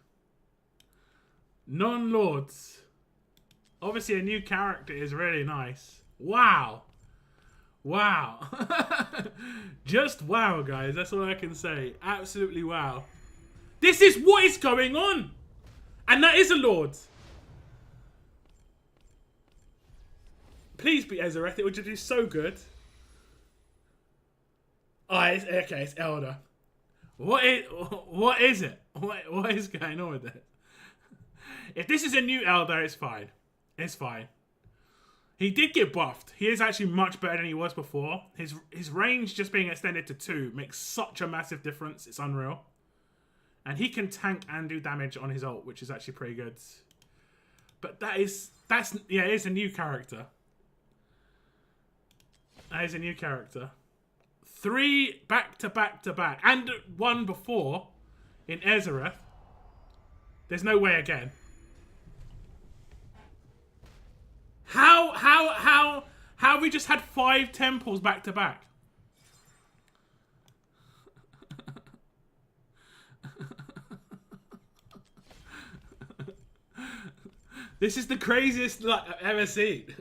Non-Lords. Obviously, a new character is really nice. Wow. Wow. Just wow, guys. That's all I can say. Absolutely wow. This is what is going on. And that is a Lord. Please be Ezareth. It would just be so good. Oh, okay, it's Elder. What is it? What is going on with it? If this is a new Elder, it's fine. It's fine. He did get buffed. He is actually much better than he was before. His range just being extended to 2 makes such a massive difference. It's unreal. And he can tank and do damage on his ult, which is actually pretty good. But it is a new character. That is a new character. 3 back to back to back. And 1 before in Ezareth. There's no way again. How have we just had 5 temples back to back? This is the craziest luck I've ever seen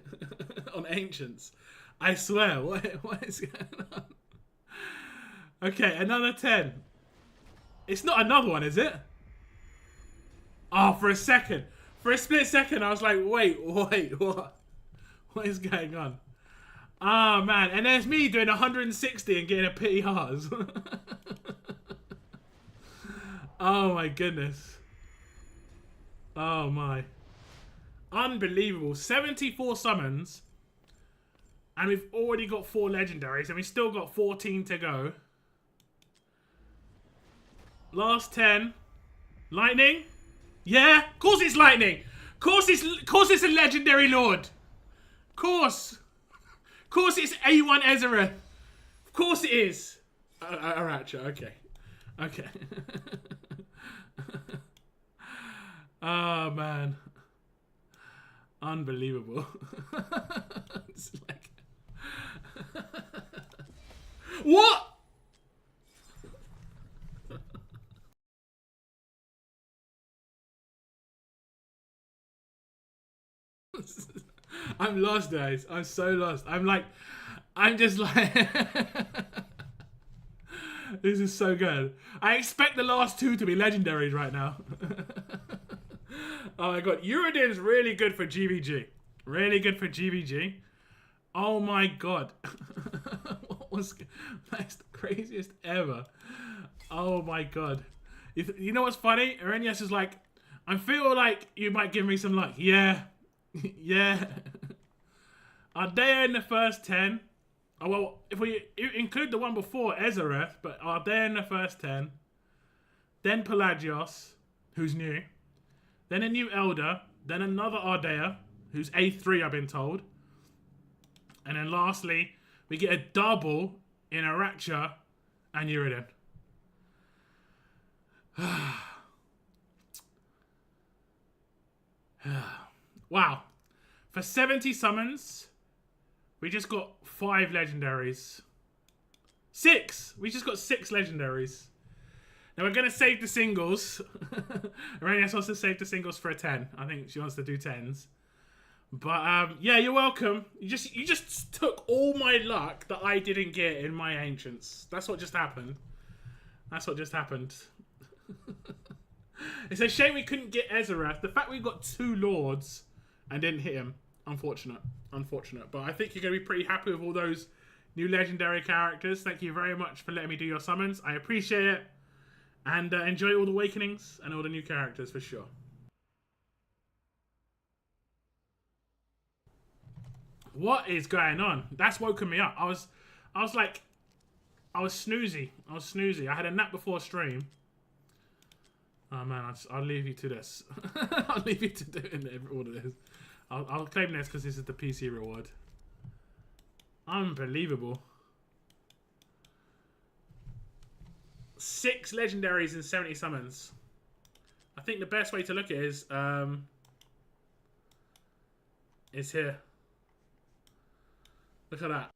on Ancients. I swear, what is going on? Okay, another 10. It's not another one, is it? Oh, for a second. For a split second, I was like, wait, what? What is going on? Oh, man. And there's me doing 160 and getting a pity hearts. Oh, my goodness. Oh, my. Unbelievable. 74 summons. And we've already got 4 legendaries. And we've still got 14 to go. Last 10. Lightning? Yeah? Of course it's lightning. Of course it's a legendary lord. Of course it's A1 Ezareth. Of course it is. Aracha, okay. Okay. Oh, man. Unbelievable. It's like... What? I'm lost, guys. I'm so lost. I'm just like... This is so good. I expect the last two to be legendaries right now. Oh my god. Uridin's really good for GVG. Really good for GVG. Oh my god. That's the craziest ever. Oh my god. You know what's funny? Arrhenius is like, I feel like you might give me some luck. Yeah. Yeah. Ardea in the first 10. Oh, well, if we include the one before Ezareth, but Ardea in the first 10. Then Pelagios, who's new. Then a new Elder. Then another Ardea, who's A3, I've been told. And then lastly, we get a double in Aracha and Uridin. Wow. For 70 summons, we just got 5 legendaries. 6! We just got 6 legendaries. Now we're going to save the singles. Arrhenius wants to save the singles for a 10. I think she wants to do 10s. But yeah, you're welcome. You just took all my luck that I didn't get in my ancients. That's what just happened. That's what just happened. It's a shame we couldn't get Ezareth. The fact we got 2 lords and didn't hit him. Unfortunate. Unfortunate. But I think you're going to be pretty happy with all those new legendary characters. Thank you very much for letting me do your summons. I appreciate it. And enjoy all the awakenings and all the new characters for sure. What is going on? That's woken me up. I was snoozy. I had a nap before stream. Oh man, I'll leave you to this. I'll leave you to doing all of this. I'll claim this because this is the PC reward. Unbelievable. 6 legendaries and 70 summons. I think the best way to look at it is here. Look at that.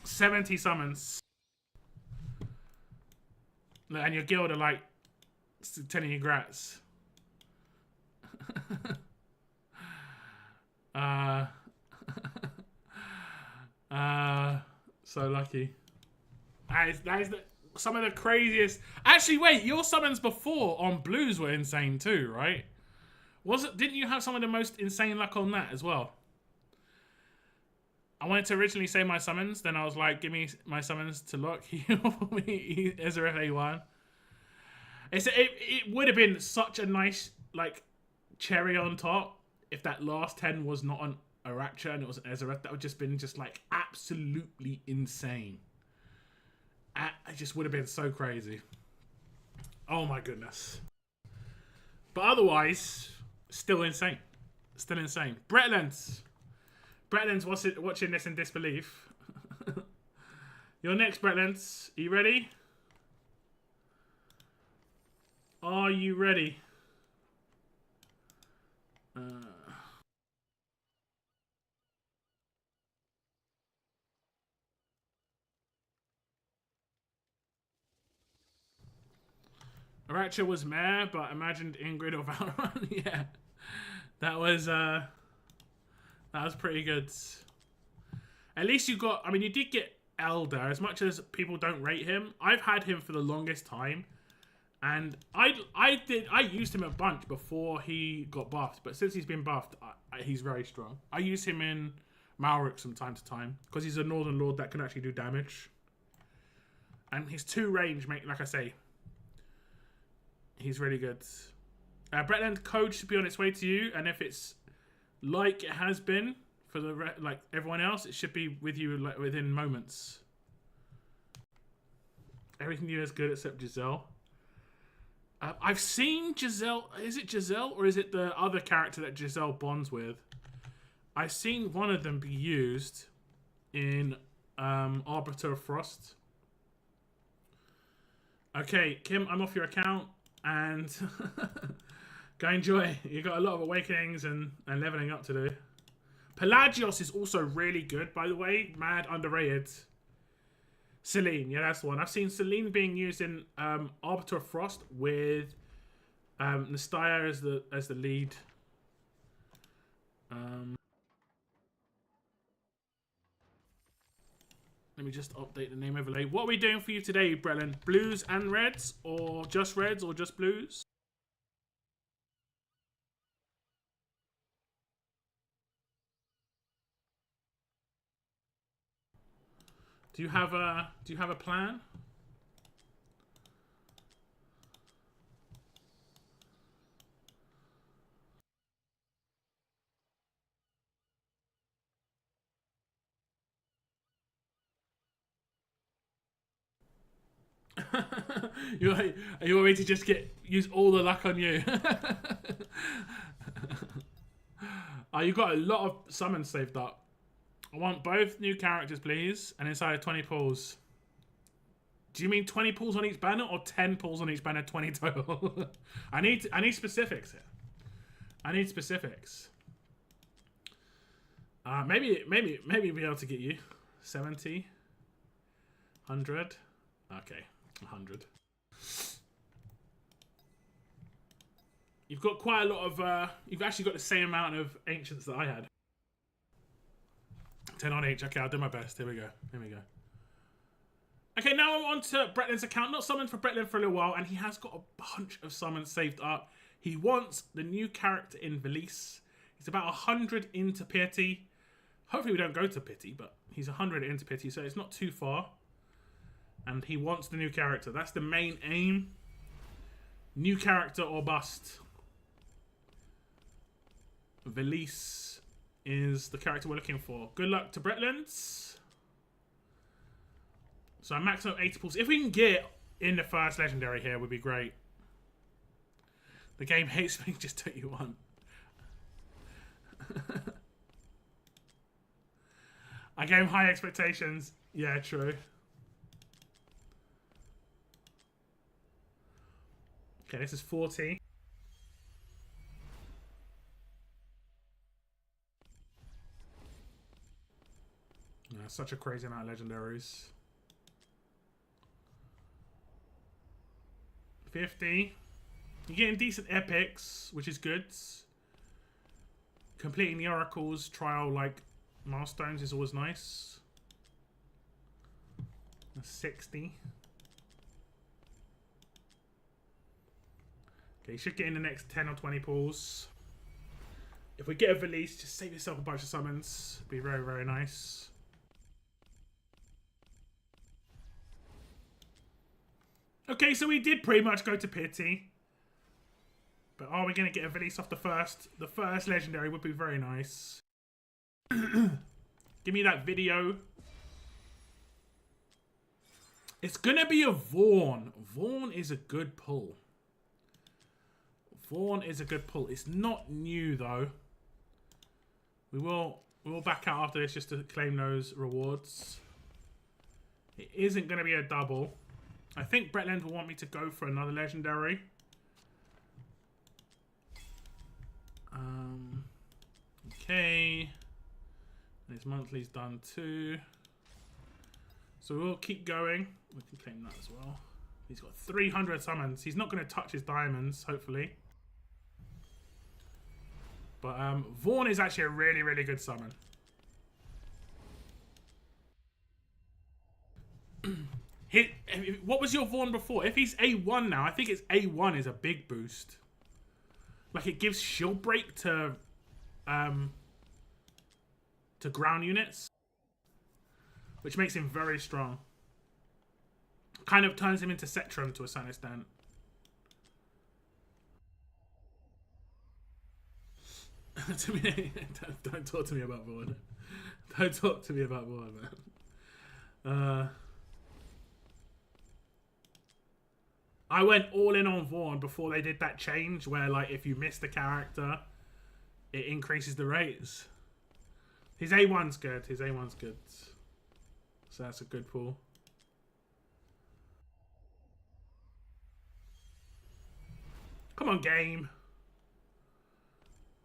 $70 summons. And your guild are like telling you grats. So lucky. That is some of the craziest. Actually, wait, your summons before on blues were insane too, right? Didn't you have some of the most insane luck on that as well? I wanted to originally say my summons, then I was like, give me my summons to lock. Ezareth A1. It would have been such a nice like cherry on top if that last 10 was not on Aracha and it was an Ezareth. That would just been just like absolutely insane. It just would have been so crazy. Oh my goodness. But otherwise, still insane. Still insane. Bretlands watching this in disbelief. You're next, Bretlands. Are you ready? Are you ready? Aracha was meh, but imagined Ingrid or Valorant. Yeah, that was pretty good. At least you got. I mean, you did get Elder. As much as people don't rate him, I've had him for the longest time, and I used him a bunch before he got buffed. But since he's been buffed, he's very strong. I use him in Malric from time to time because he's a Northern Lord that can actually do damage, and his 2 range like I say. He's really good. Bretland code should be on its way to you, and if it's like it has been for like everyone else, it should be with you like within moments. Everything you is good except Giselle. I've seen Giselle. Is it Giselle or is it the other character that Giselle bonds with? I've seen one of them be used in Arbiter of Frost. Okay, Kim, I'm off your account and go enjoy. You got a lot of awakenings and leveling up to do. Pelagios is also really good, by the way. Mad underrated. Celine, yeah, that's the one. I've seen Celine being used in Arbiter of Frost with Nastya as the lead. Let me just update the name overlay. What are we doing for you today, Bretlin? Blues and reds, or just reds, or just blues? Do you have a plan? you want me to just use all the luck on you? Oh, you got a lot of summons saved up. I want both new characters, please, and inside 20 pulls. Do you mean 20 pulls on each banner or 10 pulls on each banner, 20 total? I need specifics here. I need specifics. Maybe be able to get you 70, 100. Okay, 100. You've got quite a lot of. You've actually got the same amount of ancients that I had. 10 on each. Okay, I'll do my best. Here we go. Here we go. Okay, now I'm on to Bretlin's account. Not summoned for Bretlin for a little while, and he has got a bunch of summons saved up. He wants the new character in Velisse. He's about 100 into Pity. Hopefully we don't go to Pity, but he's 100 into Pity, so it's not too far. And he wants the new character. That's the main aim. New character or bust. Velisse is the character we're looking for. Good luck to Bretlands. So I'm maxing out 80 pulls. If we can get in the first legendary here, would be great. The game hates me just 21. I gave him high expectations. Yeah, true. Okay, this is 40. Such a crazy amount of legendaries. 50. You're getting decent epics, which is good. Completing the oracles trial like milestones is always nice. 60. Okay, you should get in the next 10 or 20 pulls. If we get a Velisse, just save yourself a bunch of summons. Be very, very nice. Okay, so we did pretty much go to Pity. But are we going to get a Velisse off the first? The first legendary would be very nice. Give me that video. It's going to be a Vaughn. Vaughn is a good pull. Vaughn is a good pull. It's not new, though. We will back out after this just to claim those rewards. It isn't going to be a double. I think Bretland will want me to go for another legendary. Okay. His monthly's done too. So we'll keep going. We can claim that as well. He's got 300 summons. He's not going to touch his diamonds, hopefully. But Vaughn is actually a really, really good summon. What was your Vaughn before? If he's A1 now, I think it's A1 is a big boost. Like it gives shield break to ground units, which makes him very strong. Kind of turns him into Setrum to a certain extent. Don't talk to me about Vaughn. Don't talk to me about Vaughn, man. I went all in on Vaughn before they did that change where, like, if you miss the character, it increases the rates. His A1's good. His A1's good. So that's a good pull. Come on, game.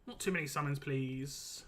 Not too many summons, please.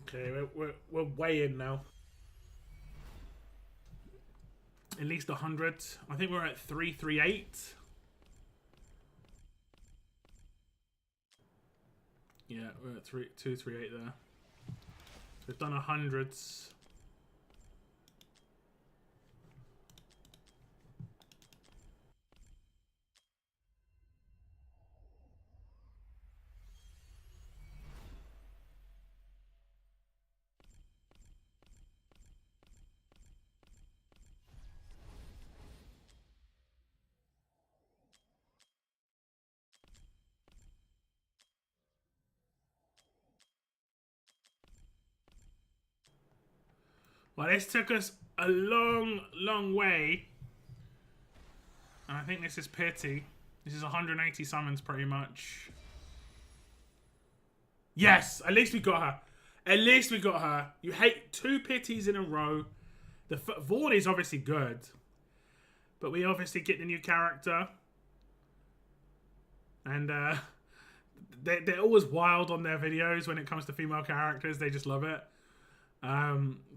Okay, we're way in now. At least 100. I think we're at 338. Yeah, we're at 238 there. We've done 100s. Well, this took us a long, long way. And I think this is pity. This is 180 summons pretty much. Yes, at least we got her. At least we got her. You hate 2 pities in a row. The Vaughn is obviously good. But we obviously get the new character. And they're always wild on their videos when it comes to female characters. They just love it.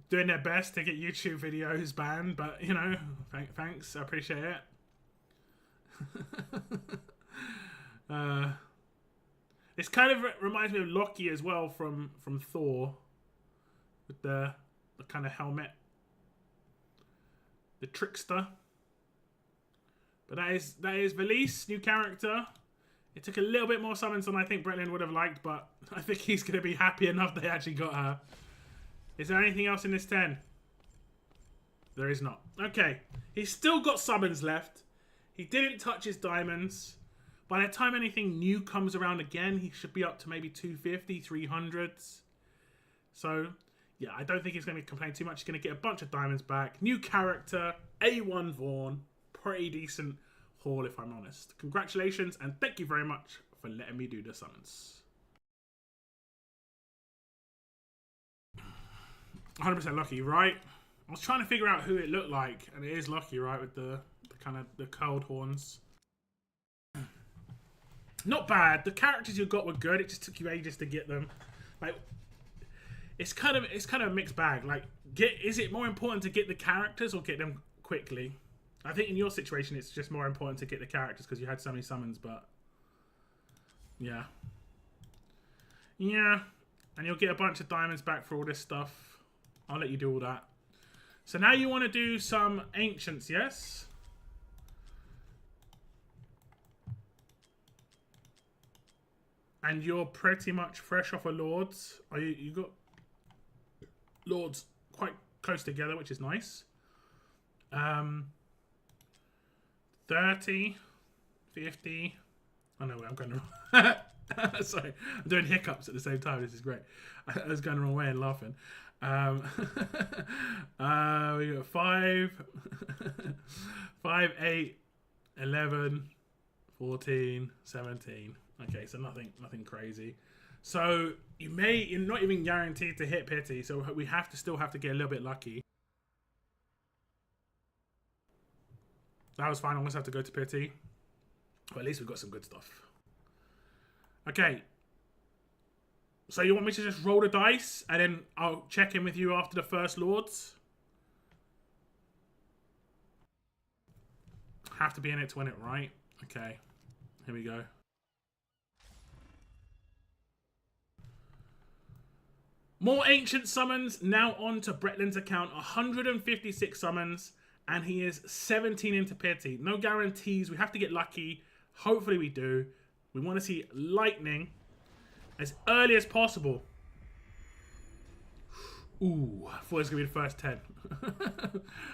Doing their best to get YouTube videos banned, but you know, thanks, I appreciate it. This kind of reminds me of Loki as well from Thor, with the kind of helmet, the trickster. But that is Velisse, new character. It took a little bit more summons than I think Bretland would have liked, but I think he's going to be happy enough they actually got her. Is there anything else in this 10? There is not. Okay. He's still got summons left. He didn't touch his diamonds. By the time anything new comes around again, he should be up to maybe 250, 300s. So, yeah, I don't think he's going to complain too much. He's going to get a bunch of diamonds back. New character. A1 Vaughn. Pretty decent haul, if I'm honest. Congratulations, and thank you very much for letting me do the summons. 100% Lucky, right? I was trying to figure out who it looked like, and it is Lucky, right? With the kind of the curled horns. Not bad. The characters you got were good. It just took you ages to get them. Like, it's kind of a mixed bag. Like, is it more important to get the characters or get them quickly? I think in your situation, it's just more important to get the characters because you had so many summons. But yeah, and you'll get a bunch of diamonds back for all this stuff. I'll let you do all that. So now you want to do some ancients, yes? And you're pretty much fresh off of Lords. You got Lords quite close together, which is nice. 30, 50. Oh no, I'm going wrong. Sorry, I'm doing hiccups at the same time. This is great. I was going the wrong way and laughing. We got 5, 5, 8, 11, 14, 17. Okay, so nothing crazy. So you're not even guaranteed to hit pity. So we still have to get a little bit lucky. That was fine. I almost have to go to pity. But at least we've got some good stuff. Okay. So you want me to just roll the dice and then I'll check in with you after the first Lords? Have to be in it to win it, right? Okay. Here we go. More ancient summons now on to Bretland's account. 156 summons, and he is 17 into pity. No guarantees. We have to get lucky. Hopefully we do. We want to see lightning as early as possible. Ooh, I thought it was gonna be the first 10.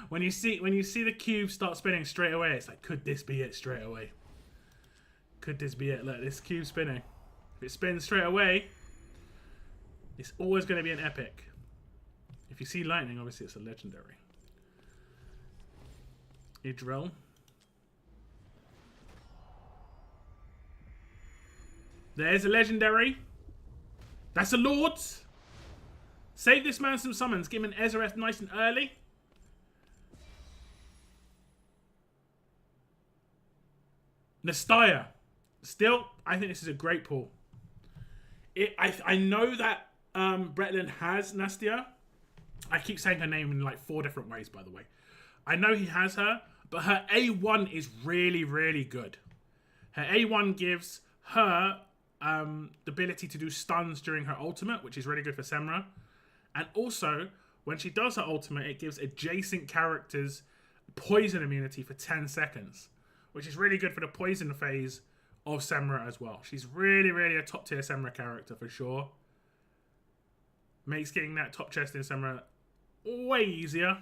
when you see the cube start spinning straight away, it's like, could this be it straight away? Could this be it? Look, this cube spinning. If it spins straight away, it's always going to be an epic. If you see lightning, obviously it's a legendary. Idril. There's a legendary. That's a Lord. Save this man some summons. Give him an Ezareth nice and early. Nastia. Still, I think this is a great pull. I know that Bretland has Nastia. I keep saying her name in like 4 different ways, by the way. I know he has her, but her A1 is really, really good. Her A1 gives her the ability to do stuns during her ultimate, which is really good for Semra. And also, when she does her ultimate, it gives adjacent characters poison immunity for 10 seconds, which is really good for the poison phase of Semra as well. She's really, really a top tier Semra character for sure. Makes getting that top chest in Semra way easier.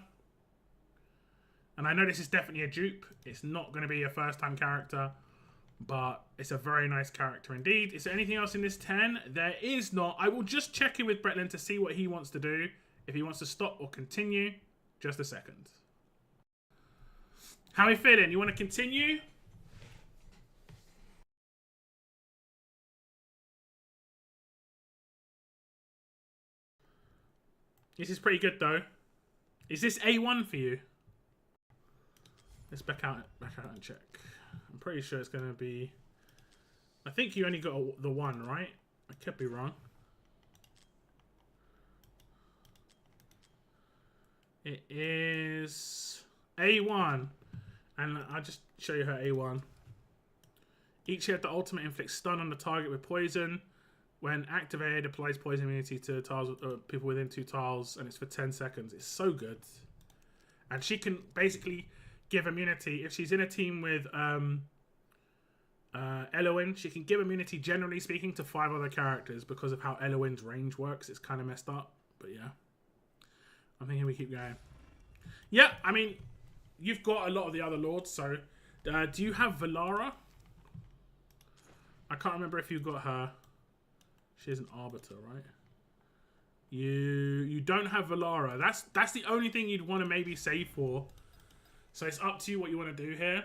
And I know this is definitely a dupe. It's not going to be a first time character, but it's a very nice character indeed. Is there anything else in this 10? There is not. I will just check in with Bretland to see what he wants to do. If he wants to stop or continue. Just a second. How are we feeling? You want to continue? This is pretty good though. Is this A1 for you? Let's back out and check. I'm pretty sure it's going to be... I think you only got the 1, right? I could be wrong. It is A1. And I'll just show you her A1. Each hit the ultimate inflicts stun on the target with poison. When activated, applies poison immunity to tiles, people within 2 tiles, and it's for 10 seconds. It's so good. And she can basically give immunity. If she's in a team with Eloin, she can give immunity, generally speaking, to 5 other characters because of how Eloin's range works. It's kind of messed up, but yeah. I'm thinking we keep going. Yeah, I mean, you've got a lot of the other lords, so... do you have Valara? I can't remember if you got her... She is an Arbiter, right? You don't have Valara. That's the only thing you'd want to maybe save for. So it's up to you what you want to do here.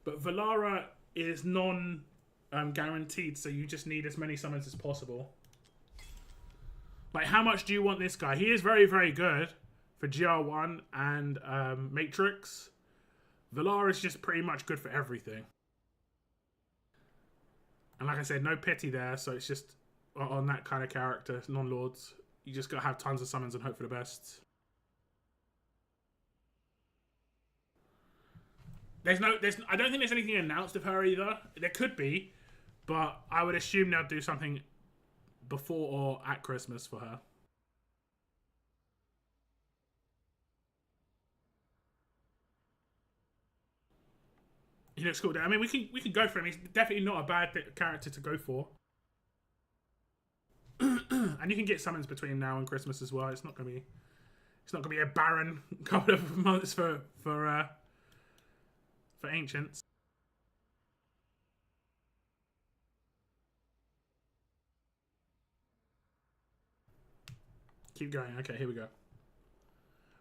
But Valara is non-guaranteed, so you just need as many summons as possible. Like, how much do you want this guy? He is very, very good for GR1 and Matrix. Valara is just pretty much good for everything. And like I said, no pity there, so it's just on that kind of character, non-lords. You just gotta have tons of summons and hope for the best. I don't think there's anything announced of her either. There could be, but I would assume they'll do something before or at Christmas for her. He looks cool. I mean, we can go for him. He's definitely not a bad character to go for. And you can get summons between now and Christmas as well. It's not gonna be a barren couple of months for ancients. Keep going. Okay, here we go.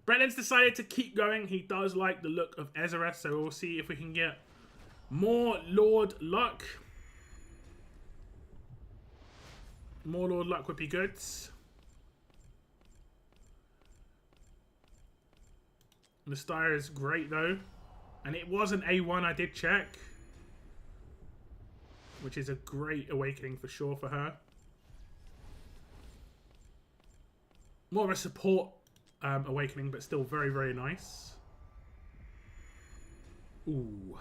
Bretland's decided to keep going. He does like the look of Ezareth, so we'll see if we can get more Lord luck. More Lord luck would be good. The Star is great though. And it was an A1, I did check. Which is a great awakening for sure for her. More of a support awakening, but still very, very nice. Ooh.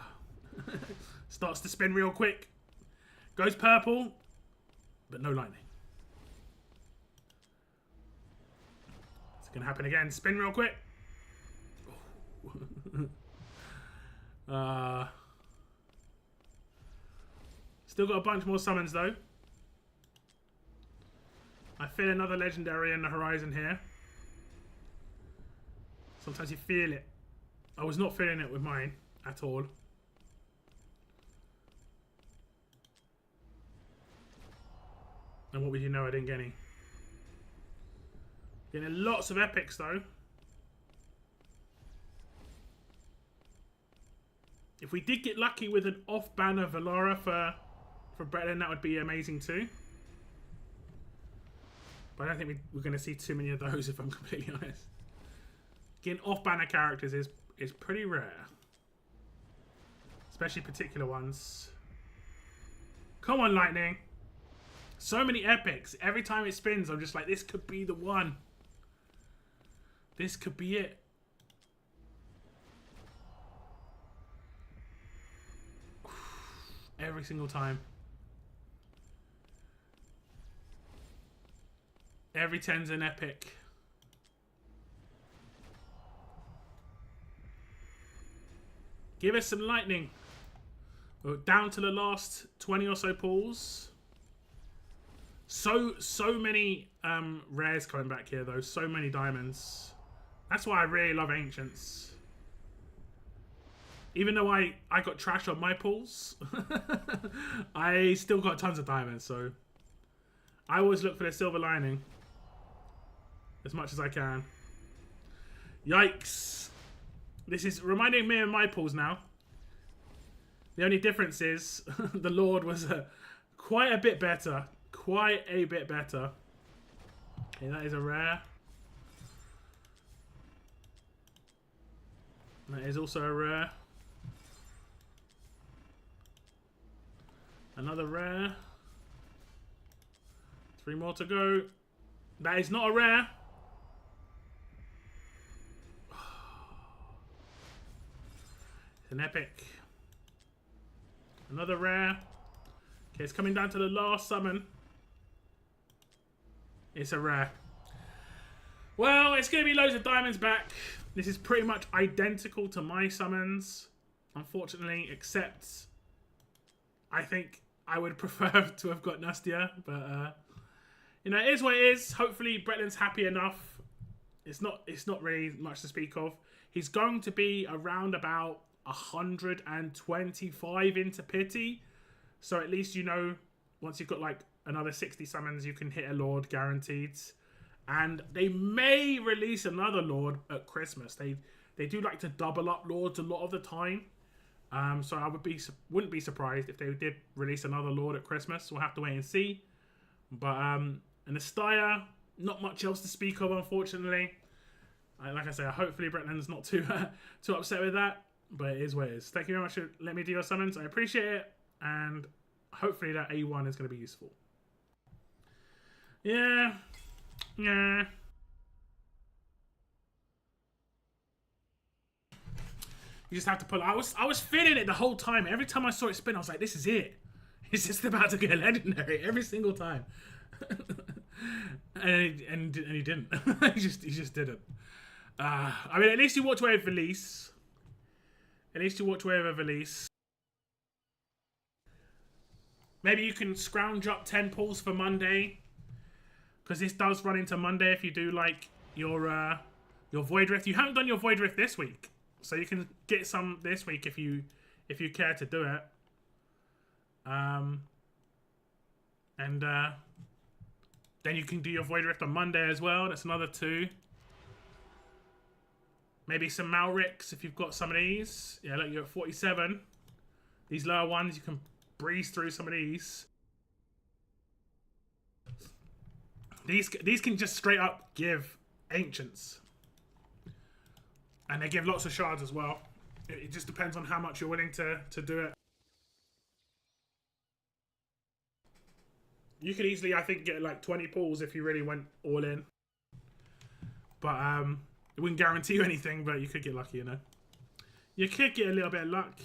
Starts to spin real quick. Goes purple, but no lightning. Gonna happen again. Spin real quick. Still got a bunch more summons though. I feel another legendary in the horizon here. Sometimes you feel it. I was not feeling it with mine at all. And what would you know, I didn't get any. Getting lots of epics though. If we did get lucky with an off-banner Velara for Breton, that would be amazing too. But I don't think we're going to see too many of those, if I'm completely honest. Getting off-banner characters is pretty rare. Especially particular ones. Come on, Lightning. So many epics. Every time it spins, I'm just like, this could be the one. This could be it. Every single time. Every 10's an epic. Give us some lightning. We're down to the last 20 or so pulls. So many rares coming back here though. So many diamonds. That's why I really love Ancients. Even though I got trash on my pulls, I still got tons of diamonds, so I always look for the silver lining as much as I can. Yikes. This is reminding me of my pulls now. The only difference is the Lord was quite a bit better. Quite a bit better. Okay, that is a rare. That is also a rare. Another rare. 3 more to go. That is not a rare. It's an epic. Another rare. Okay, it's coming down to the last summon. It's a rare. Well, it's going to be loads of diamonds back. This is pretty much identical to my summons, unfortunately, except I think I would prefer to have got Nastia, but you know, it is what it is. Hopefully Bretland's happy enough. It's not really much to speak of. He's going to be around about 125 into pity, so at least you know once you've got like another 60 summons you can hit a Lord guaranteed. And they may release another Lord at Christmas. They do like to double up Lords a lot of the time. So I wouldn't be surprised if they did release another Lord at Christmas. We'll have to wait and see. But in Astaya, not much else to speak of, unfortunately. Like I say, hopefully Bretland's not too upset with that. But it is what it is. Thank you very much for letting me do your summons. I appreciate it. And hopefully that A1 is going to be useful. Yeah. Yeah. You just have to pull it. I was feeling it the whole time. Every time I saw it spin, I was like, this is it. It's just about to get a legendary every single time. and he didn't. he just didn't. I mean, at least you walked away with Velisse. At least you walked away with a Velisse. Maybe you can scrounge up 10 pulls for Monday. Because this does run into Monday if you do like your Void Rift. You haven't done your Void Rift this week, so you can get some this week if you care to do it. And then you can do your Void Rift on Monday as well. That's another 2. Maybe some Malrics if you've got some of these. Yeah, look, you're at 47. These lower ones, you can breeze through some of these. These can just straight up give Ancients. And they give lots of shards as well. It just depends on how much you're willing to do it. You could easily, I think, get like 20 pulls if you really went all in. But it wouldn't guarantee you anything, but you could get lucky, you know. You could get a little bit of luck.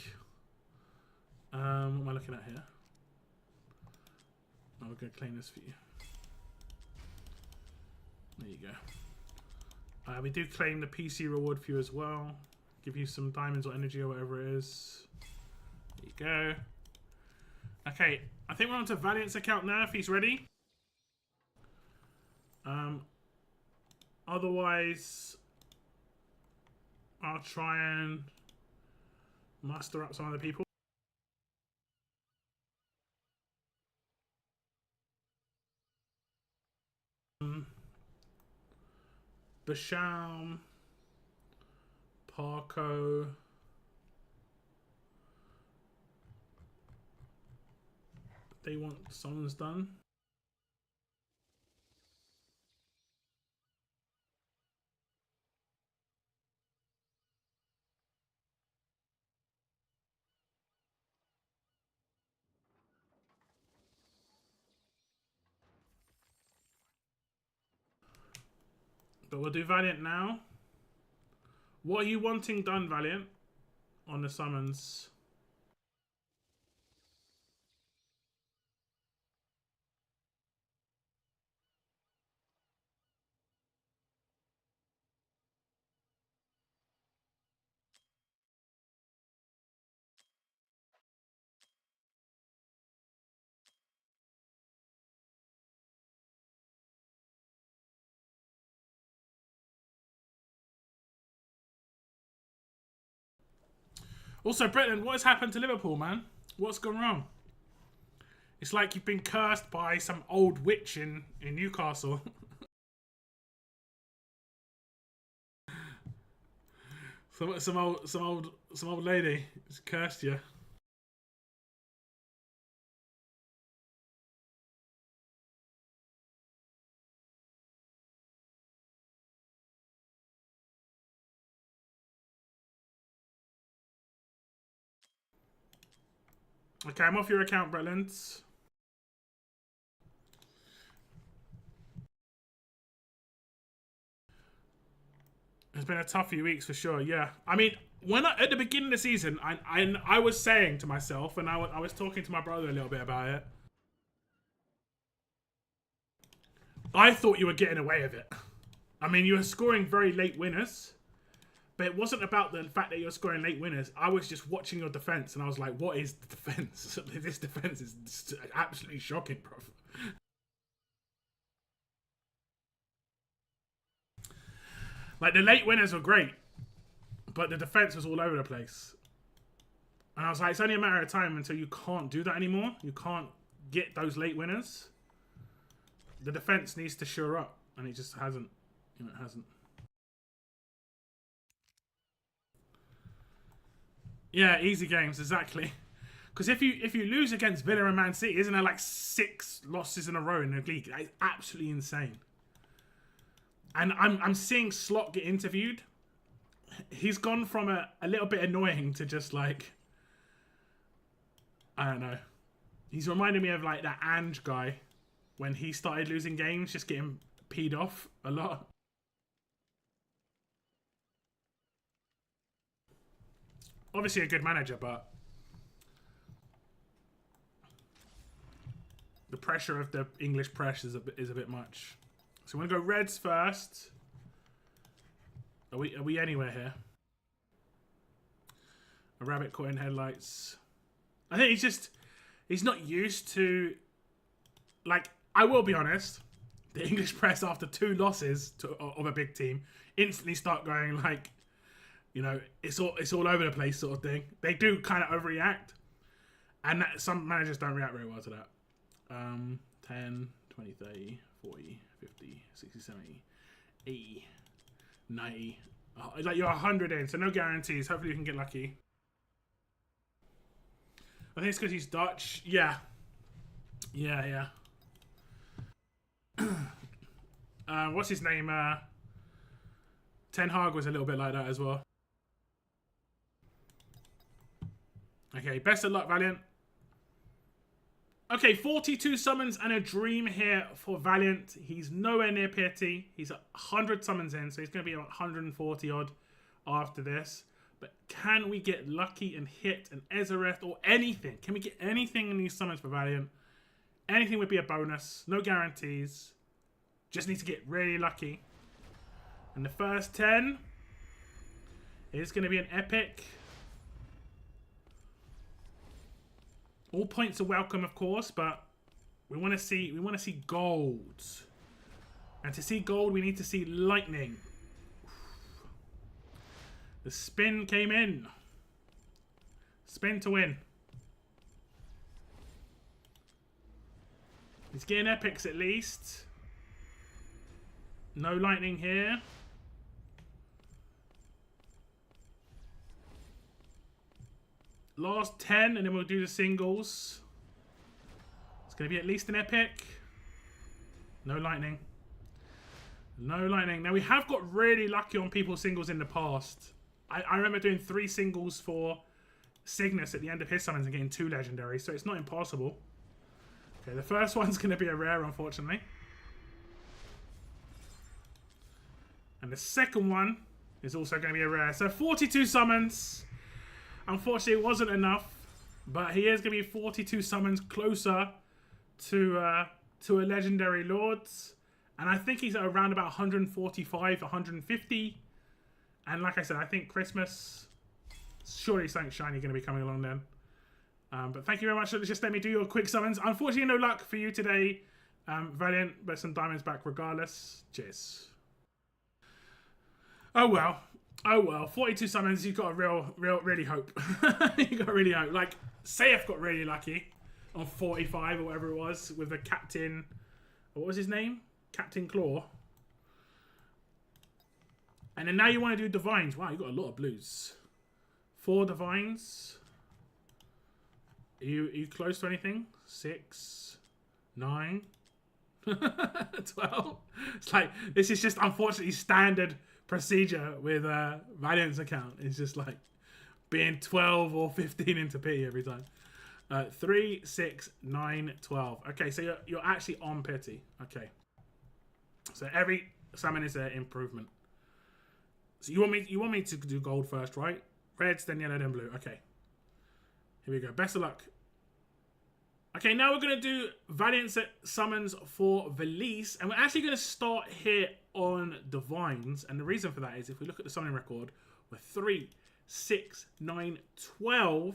What am I looking at here? Oh, we're going to claim this for you. There you go. We do claim the PC reward for you as well. Give you some diamonds or energy or whatever it is. There you go. Okay, I think we're on to Valiant's account now, if he's ready. Otherwise, I'll try and muster up some other people. Basham, Parko, they want summons done. But we'll do Valiant now. What are you wanting done, Valiant, on the summons? Also, Bretland, what has happened to Liverpool, man? What's gone wrong? It's like you've been cursed by some old witch in Newcastle. some old lady has cursed you. Okay, I'm off your account, Bretland. It's been a tough few weeks for sure, yeah. I mean, at the beginning of the season, I was saying to myself, and I was talking to my brother a little bit about it, I thought you were getting away with it. I mean, you were scoring very late winners, but it wasn't about the fact that you were scoring late winners. I was just watching your defense, and I was like, what is the defense? This defense is absolutely shocking, bro. Like, the late winners were great, but the defense was all over the place. And I was like, it's only a matter of time until you can't do that anymore. You can't get those late winners. The defense needs to shore up, and it just hasn't. You know, it hasn't. Yeah, easy games, exactly. Because if you lose against Villa and Man City, isn't there like 6 losses in a row in the league? That is absolutely insane. And I'm seeing Slot get interviewed. He's gone from a little bit annoying to just like, I don't know. He's reminding me of like that Ange guy when he started losing games, just getting peed off a lot. Obviously a good manager, but the pressure of the English press is a bit much. So we're gonna go Reds first. Are we anywhere here? A rabbit caught in headlights. I think he's not used to, like, I will be honest, the English press after 2 losses of a big team instantly start going like, you know, it's all over the place sort of thing. They do kind of overreact, and some managers don't react very well to that. 10, 20, 30, 40, 50, 60, 70, 80, 90. Oh, like you're 100 in, so no guarantees. Hopefully you can get lucky. I think it's because he's Dutch. Yeah. Yeah. What's his name? Ten Hag was a little bit like that as well. Okay, best of luck, Valiant. Okay, 42 summons and a dream here for Valiant. He's nowhere near Pity. He's 100 summons in, so he's going to be about 140 odd after this. But can we get lucky and hit an Ezareth or anything? Can we get anything in these summons for Valiant? Anything would be a bonus. No guarantees. Just need to get really lucky. And the first 10 is going to be an epic. All points are welcome, of course, but we want to see gold. And to see gold, we need to see lightning. The spin came in. Spin to win. He's getting epics at least. No lightning here. Last 10 and then we'll do the singles. It's going to be at least an epic. No lightning. No lightning. Now we have got really lucky on people's singles in the past. I remember doing 3 singles for Cygnus at the end of his summons and getting 2 legendaries, so it's not impossible. Okay, the first one's going to be a rare, unfortunately. And the second one is also going to be a rare. So 42 summons. Unfortunately, it wasn't enough, but he is going to be 42 summons closer to a legendary lord. And I think he's at around about 145, 150. And like I said, I think Christmas, surely something shiny going to be coming along then. But thank you very much. Just let me do your quick summons. Unfortunately, no luck for you today, Valiant, but some diamonds back regardless. Cheers. Oh well. Oh well. 42 summons. You've got to really hope. You got to really hope. Like, Saif got really lucky on 45 or whatever it was with the captain. What was his name? Captain Claw. And then now you want to do divines. Wow, you got a lot of blues. 4 divines. Are you close to anything? 6, 9, 12. It's like, this is just unfortunately standard procedure with Valiant's account. It's just like being 12 or 15 into P every time. 3, 6, 9, 12. Okay, so you're actually on pity. Okay. So every summon is an improvement. So you want me to do gold first, right? Reds, then yellow, then blue. Okay. Here we go. Best of luck. Okay, now we're going to do Valiant summons for Velisse. And we're actually going to start here on Divines. And the reason for that is if we look at the summoning record, we're 3, 6, 9, 12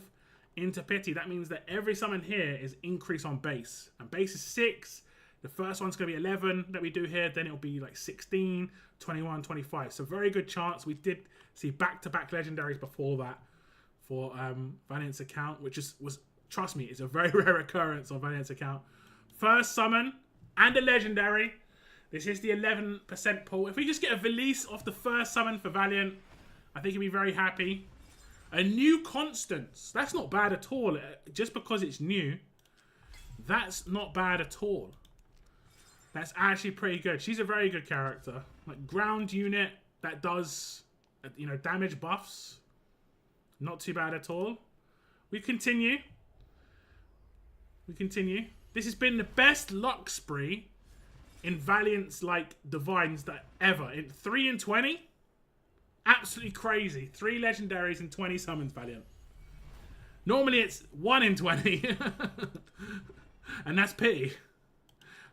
into pity. That means that every summon here is increase on base. And base is 6. The first one's going to be 11 that we do here. Then it'll be like 16, 21, 25. So very good chance. We did see back-to-back legendaries before that for Valiant's account, which was, trust me, it's a very rare occurrence on Valiant's account. First summon and a legendary. This is the 11% pull. If we just get a Velisse off the first summon for Valiant, I think he'll be very happy. A new Constance. That's not bad at all. Just because it's new, that's not bad at all. That's actually pretty good. She's a very good character. Like ground unit that does, damage buffs. Not too bad at all. We continue. This has been the best luck spree in Valiant's divines that ever. In 3 and 20, absolutely crazy. 3 legendaries and 20 summons, Valiant. Normally it's 1 in 20, and that's pity.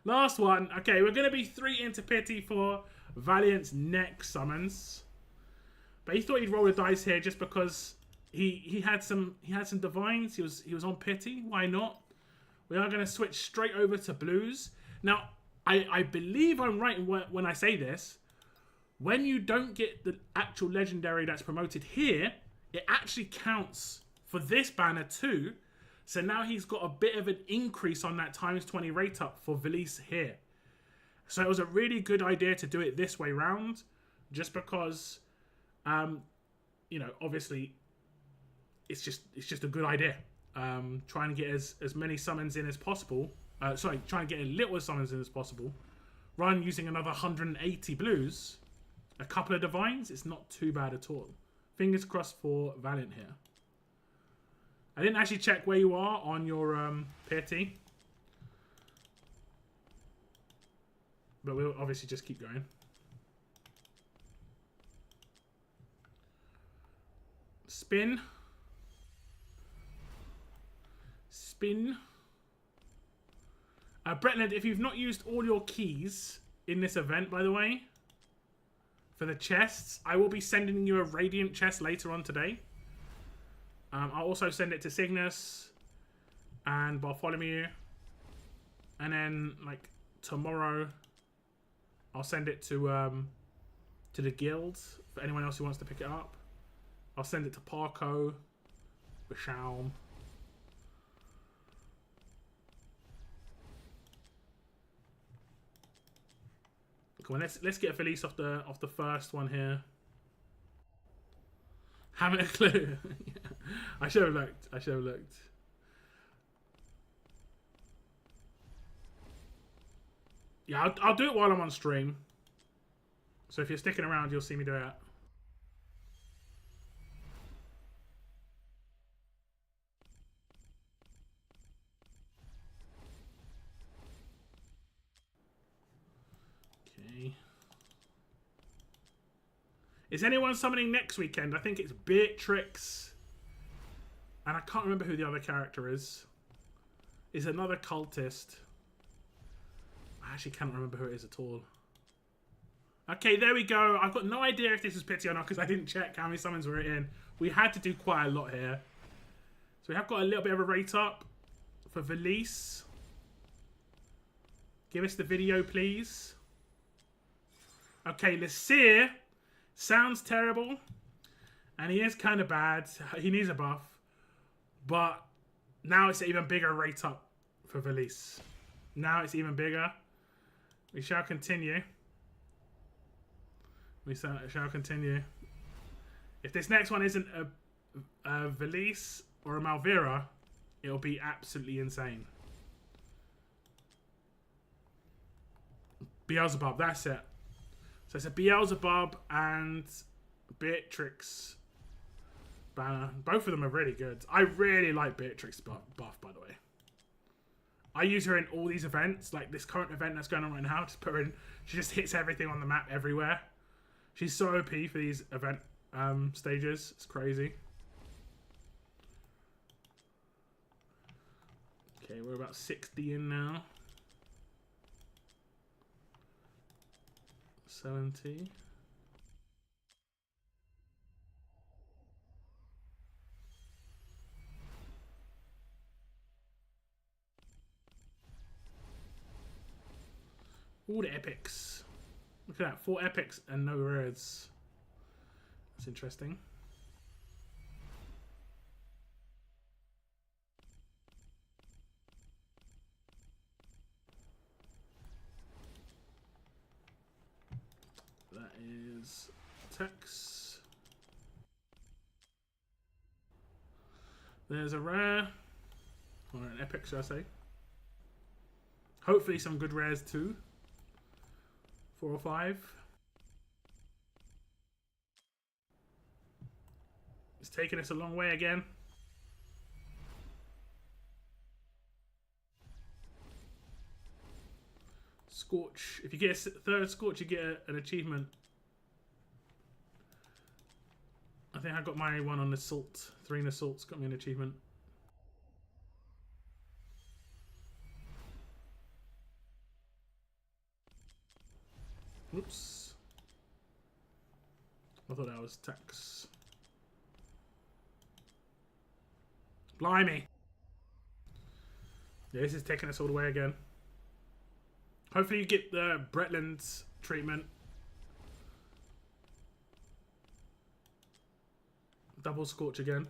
Last one. Okay, we're going to be 3 into pity for Valiant's next summons. But he thought he'd roll the dice here just because he had some divines. He was on pity. Why not? We are going to switch straight over to blues. Now, I believe I'm right when I say this. When you don't get the actual legendary that's promoted here, it actually counts for this banner too. So now he's got a bit of an increase on that times 20 rate up for Velisse here. So it was a really good idea to do it this way round. Just because, obviously, it's just a good idea. Trying to get as many summons in as possible. Trying to get as little summons in as possible. Run using another 180 blues. A couple of divines. It's not too bad at all. Fingers crossed for Valiant here. I didn't actually check where you are on your pity. But we'll obviously just keep going. Spin. Spin. Bretland, if you've not used all your keys in this event, by the way, for the chests. I will be sending you a Radiant chest later on today. I'll also send it to Cygnus and Bartholomew. And then, like, tomorrow, I'll send it to the guild for anyone else who wants to pick it up. I'll send it to Parco, Bashalm. Come on, let's get Velisse off the first one here. Haven't a clue. I should have looked. I should have looked. Yeah, I'll do it while I'm on stream. So if you're sticking around, you'll see me do it. Okay. Is anyone summoning next weekend? I think it's Beatrix. And I can't remember who the other character is. Is another cultist. I actually can't remember who it is at all. Okay, there we go. I've got no idea if this was pity or not because I didn't check how many summons were in. We had to do quite a lot here. So we have got a little bit of a rate up for Velisse. Give us the video, please. Okay, Lasir sounds terrible. And he is kind of bad. He needs a buff. But now it's an even bigger rate up for Velisse. Now it's even bigger. We shall continue. We shall continue. If this next one isn't a Velisse or a Malvira, it'll be absolutely insane. Beelzebub, that's it. So it's a Beelzebub and Beatrix banner. Both of them are really good. I really like Beatrix buff, by the way. I use her in all these events, like this current event that's going on right now. Just put her in. She just hits everything on the map everywhere. She's so OP for these event stages. It's crazy. Okay, we're about 60 in now. 70. All the epics. Look at that. 4 epics and no rares. That's interesting. That is Tex. There's a rare. Or an epic, should I say. Hopefully some good rares too. 4 or 5. It's taking us a long way again. Scorch. If you get a third Scorch, you get an achievement. I think I got my one on Assault. 3 in Assault's got me an achievement. Oops. I thought that was Tex. Blimey. Yeah, this is taking us all the way again. Hopefully you get the Bretland's treatment. Double Scorch again.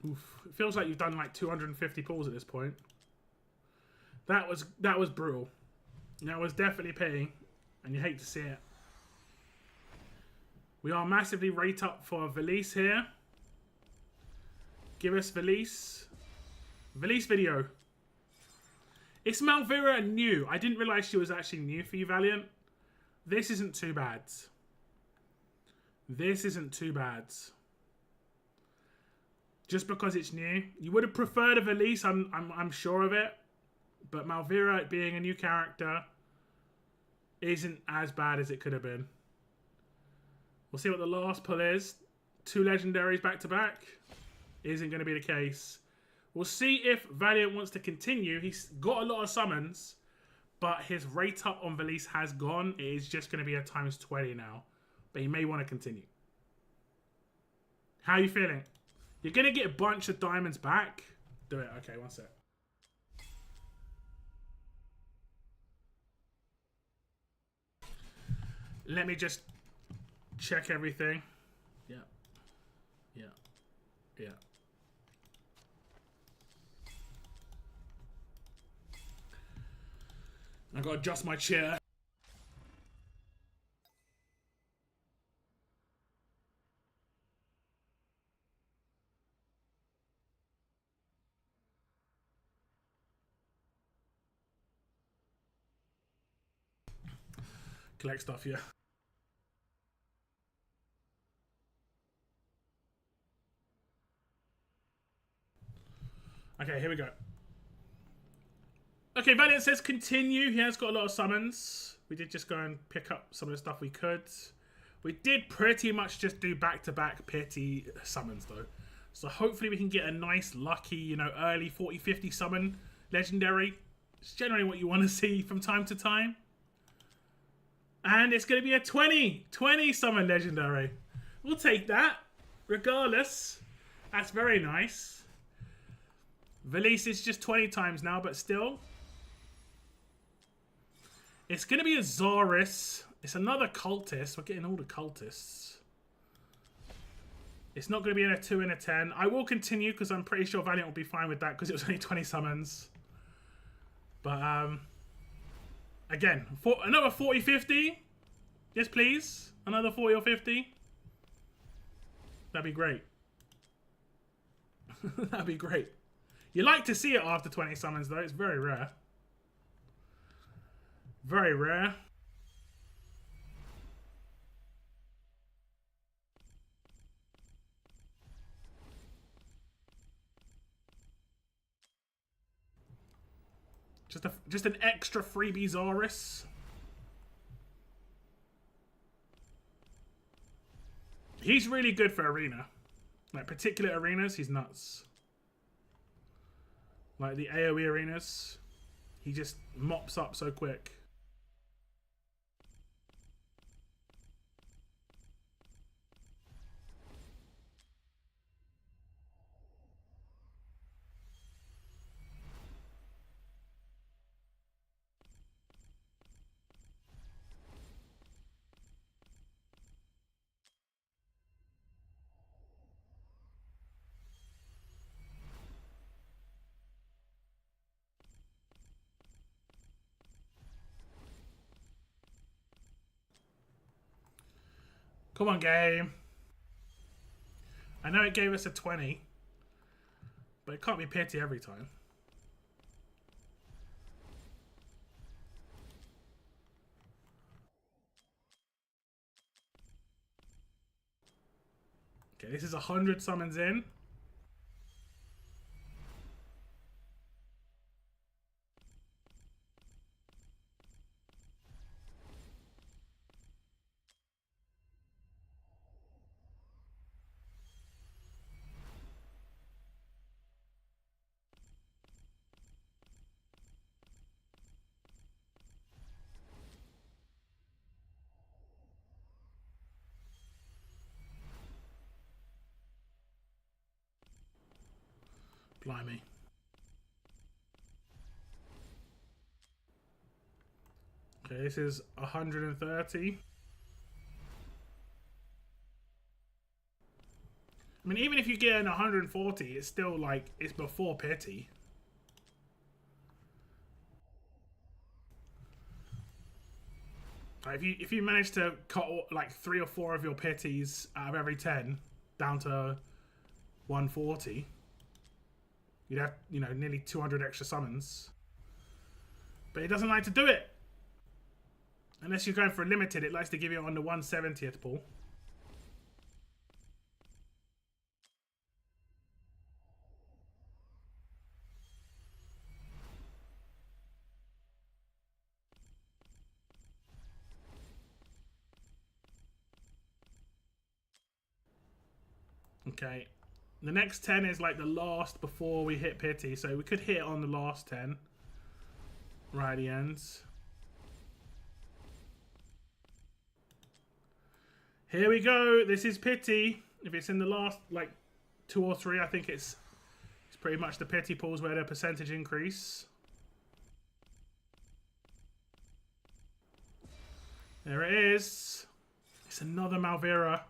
Oof. It feels like you've done like 250 pulls at this point. That was brutal. That was definitely paying, and you hate to see it. We are massively rate up for Velisse here. Give us Velisse. Velisse video. Is Malvira new? I didn't realise she was actually new for you, Valiant. This isn't too bad. This isn't too bad. Just because it's new. You would have preferred a Velisse, I'm sure of it. But Malvira being a new character, isn't as bad as it could have been. We'll see what the last pull is. 2 legendaries back to back. Isn't going to be the case. We'll see if Valiant wants to continue. He's got a lot of summons, but his rate up on Velisse has gone. It is just going to be a times 20 now. But he may want to continue. How are you feeling? You're going to get a bunch of diamonds back. Do it. Okay, one sec. Let me just check everything. Yeah. Yeah. Yeah. I gotta adjust my chair. Collect stuff, yeah. Okay, here we go. Okay, Valiant says continue. He has got a lot of summons. We did just go and pick up some of the stuff we could. We did pretty much just do back-to-back pity summons, though. So hopefully we can get a nice, lucky, you know, early 40-50 summon legendary. It's generally what you want to see from time to time. And it's going to be a 20 summon legendary. We'll take that, regardless. That's very nice. Velisse is just 20 times now, but still. It's going to be a Ezareth. It's another Cultist. We're getting all the Cultists. It's not going to be in a 2 and a 10. I will continue because I'm pretty sure Valiant will be fine with that because it was only 20 summons. But, again, another 40-50. Yes, please. Another 40 or 50. That'd be great. That'd be great. You like to see it after 20 summons, though. It's very rare. Very rare. Just an extra freebie Ezareth. He's really good for arena. Like particular arenas, he's nuts. Like the AoE arenas, he just mops up so quick. Come on, game. I know it gave us a 20, but it can't be pity every time. Okay, this is 100 summons in. Blimey. Okay, this is 130. I mean, even if you get an 140, it's still like, it's before pity. Like if you manage to cut like 3 or 4 of your pities out of every 10 down to 140, you'd have, you know, nearly 200 extra summons. But it doesn't like to do it. Unless you're going for a limited, it likes to give you it on the 170th pull. Okay. The next 10 is like the last before we hit pity. So we could hit on the last 10. Right at the end. Here we go. This is pity. If it's in the last like 2 or 3, I think it's pretty much the pity pools where the percentage increase. There it is. It's another Malvera.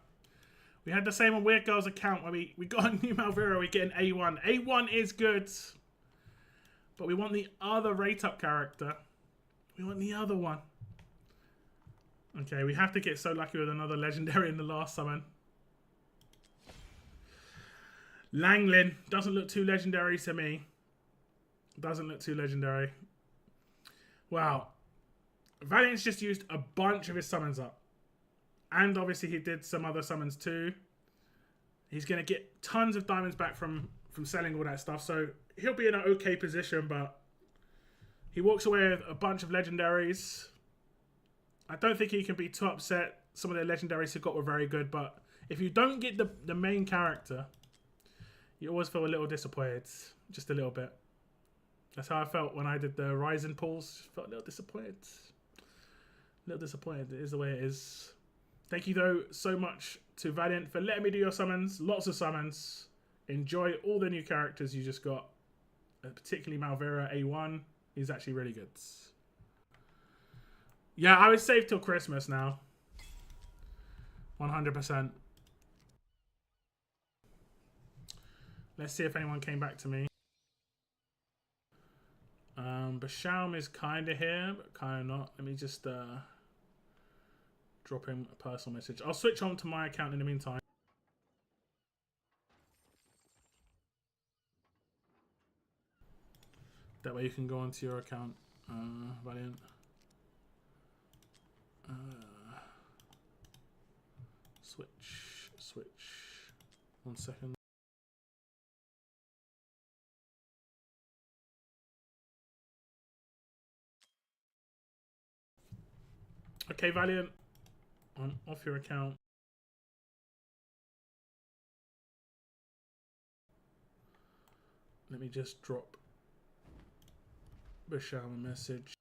We had the same on Weird Girl's account where we got a new Malvera. We get an A1. A1 is good. But we want the other rate up character. We want the other one. Okay, we have to get so lucky with another legendary in the last summon. Langlin doesn't look too legendary to me. Doesn't look too legendary. Wow. Valiant's just used a bunch of his summons up. And obviously he did some other summons too. He's going to get tons of diamonds back from selling all that stuff. So he'll be in an okay position, but he walks away with a bunch of legendaries. I don't think he can be too upset. Some of the legendaries he got were very good, but if you don't get the main character, you always feel a little disappointed. Just a little bit. That's how I felt when I did the Ryzen pulls. Felt a little disappointed. A little disappointed. It is the way it is. Thank you, though, so much to Valiant for letting me do your summons. Lots of summons. Enjoy all the new characters you just got. Particularly Malvera A1. He's actually really good. Yeah, I would save till Christmas now. 100%. Let's see if anyone came back to me. Bashaum is kind of here, but kind of not. Let me just drop him a personal message. I'll switch on to my account in the meantime. That way you can go onto your account, Valiant. Switch. 1 second. Okay, Valiant. I'm off your account. Let me just drop Basham a message.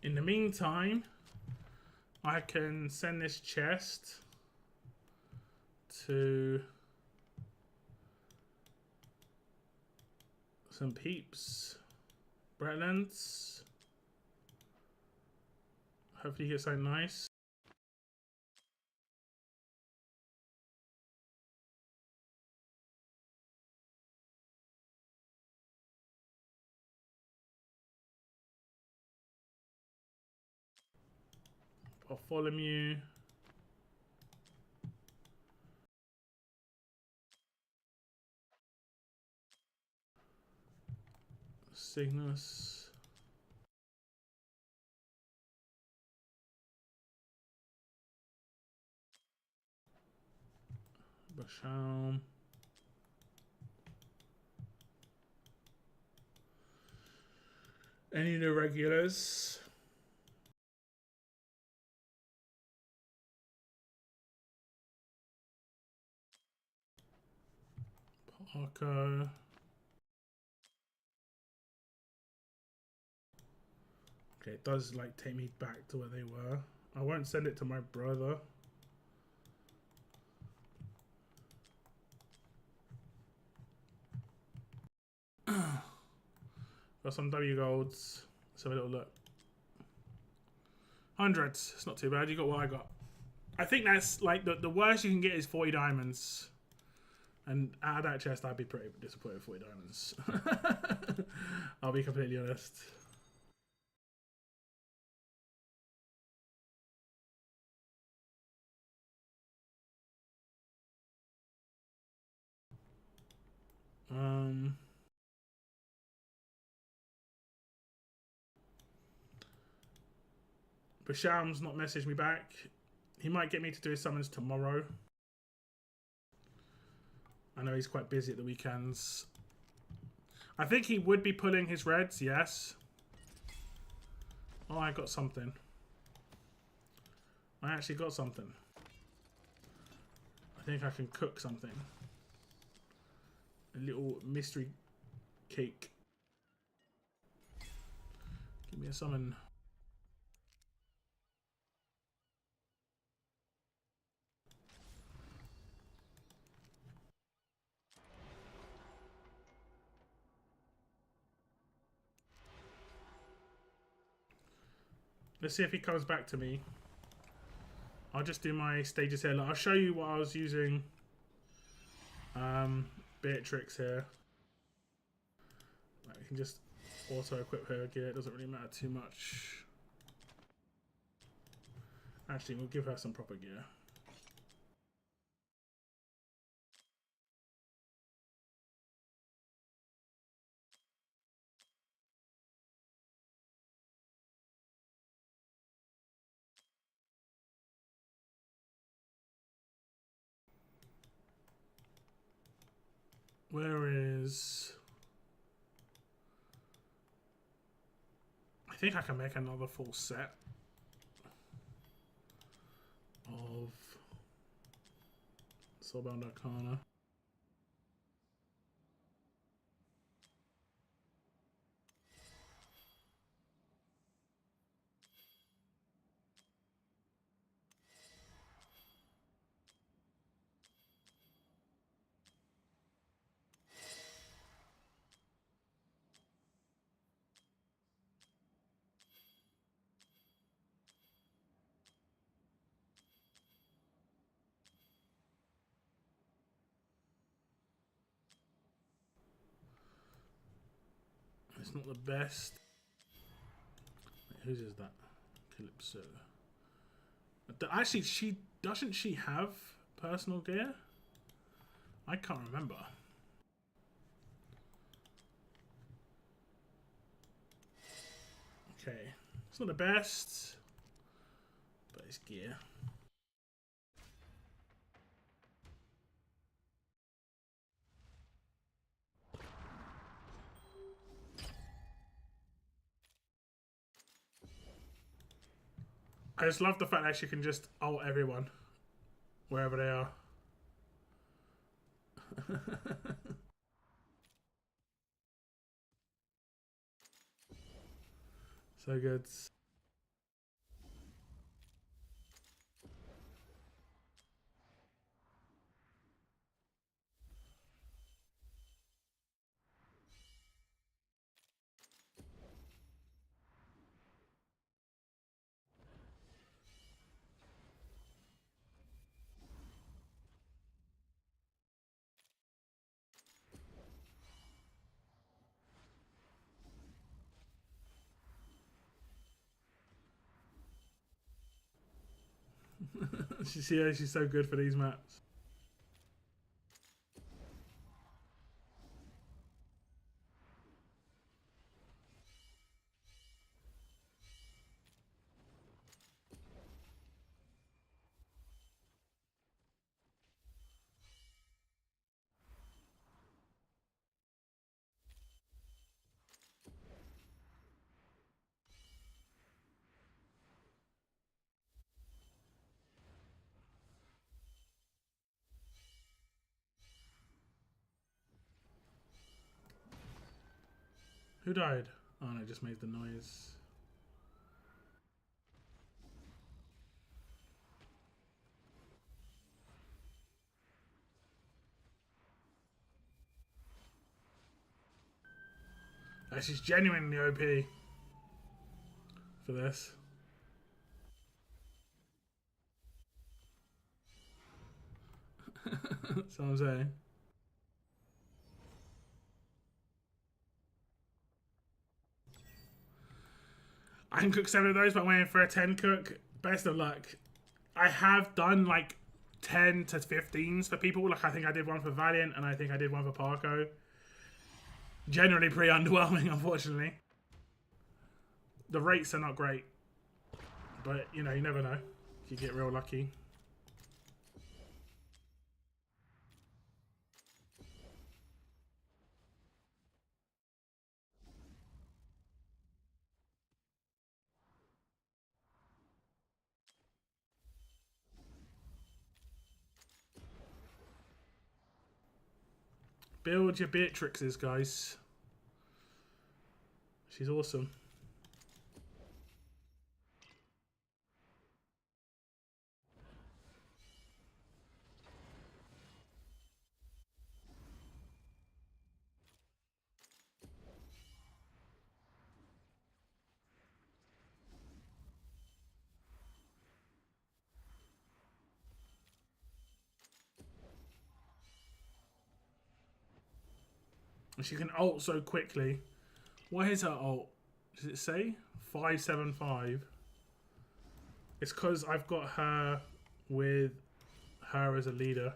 In the meantime, I can send this chest to some peeps. Bretlands. Hopefully you get something nice. Bartholomew. Cygnus. Basham. Any new regulars? Parker. Okay, it does like take me back to where they were. I won't send it to my brother. Got some W golds. Let's have a little look. 100s. It's not too bad. You got what I got. I think that's like the worst you can get is 40 diamonds. And out of that chest, I'd be pretty disappointed with 40 diamonds. I'll be completely honest. Basham's not messaged me back. He might get me to do his summons tomorrow. I know he's quite busy at the weekends. I think he would be pulling his reds, yes. Oh, I got something. I actually got something. I think I can cook something. A little mystery cake. Give me a summon. Let's see if he comes back to me. I'll just do my stages here. I'll show you what I was using. Beatrix here. We can just auto-equip her gear. It doesn't really matter too much. Actually, we'll give her some proper gear. Where is... I think I can make another full set of Soulbound Arcana. It's not the best. Wait, whose is that? Calypso. Actually, doesn't she have personal gear? I can't remember. Okay, it's not the best, but it's gear. I just love the fact that she can just ult everyone wherever they are. So good. She's so good for these maps. Who died? Oh no, just made the noise. She's genuinely OP for this. That's what I'm saying. I can cook 7 of those, but I'm waiting for a 10 cook. Best of luck. I have done like 10 to 15s for people. Like I think I did one for Valiant and I think I did one for Parco. Generally pretty underwhelming, unfortunately. The rates are not great. But, you know, you never know. You get real lucky. Build your Beatrixes, guys. She's awesome. And she can ult so quickly. What is her ult? Does it say? 575. It's because I've got her with her as a leader.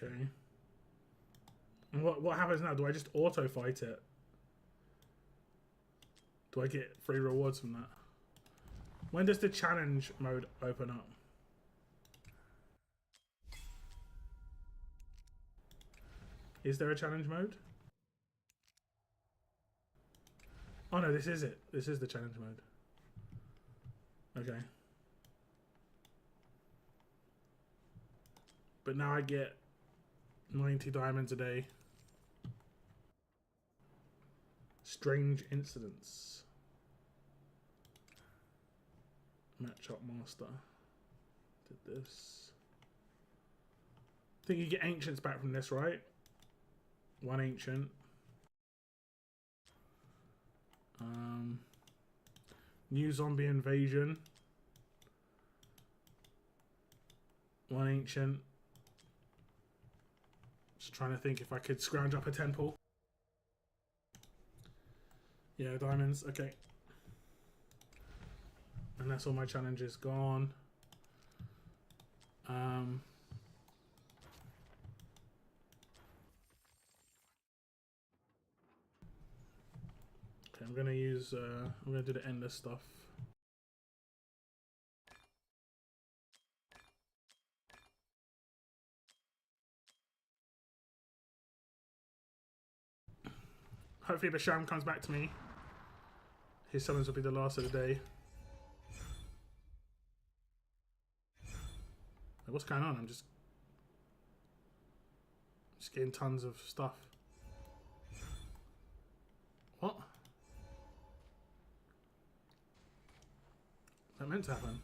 Okay. And what happens now? Do I just auto fight it? Do I get free rewards from that? When does the challenge mode open up? Is there a challenge mode? Oh no, this is it. This is the challenge mode. Okay. But now I get 90 diamonds a day. Strange incidents. Matchup master. Did this. I think you get ancients back from this, right? One ancient. New zombie invasion. One ancient. Just trying to think if I could scrounge up a temple. Yeah, diamonds. Okay. And that's all my challenges gone. Okay, I'm gonna use. I'm gonna do the endless stuff. Hopefully, Basham comes back to me. His summons will be the last of the day. What's going on? I'm just getting tons of stuff. What? That meant to happen.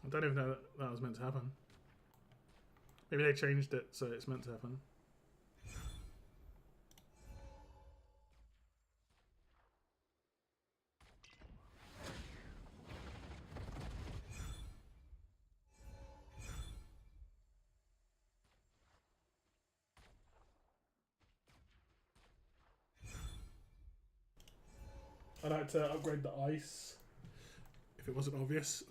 I don't even know that was meant to happen. Maybe they changed it so it's meant to happen. I'd like to upgrade the ice, if it wasn't obvious.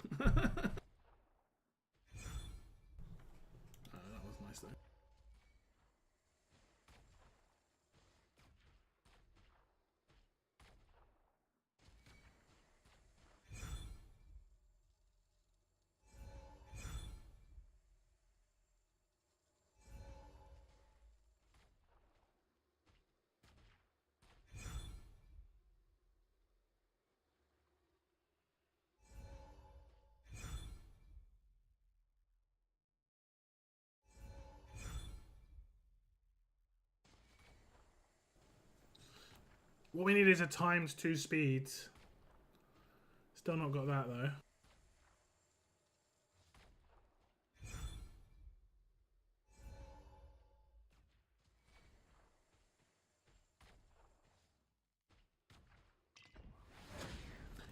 What we need is a ×2 speed. Still not got that though.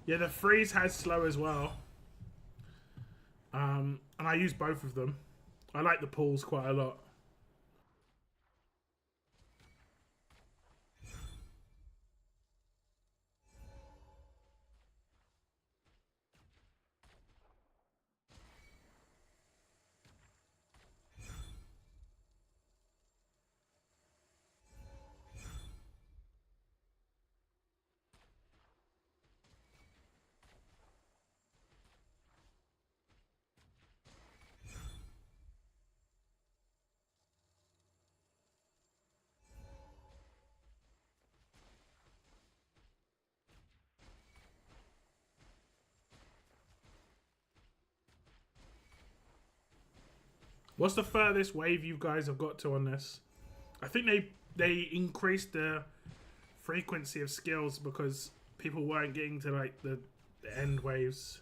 Yeah, the freeze has slow as well. And I use both of them. I like the pulls quite a lot. What's the furthest wave you guys have got to on this? I think they increased the frequency of skills because people weren't getting to like the end waves.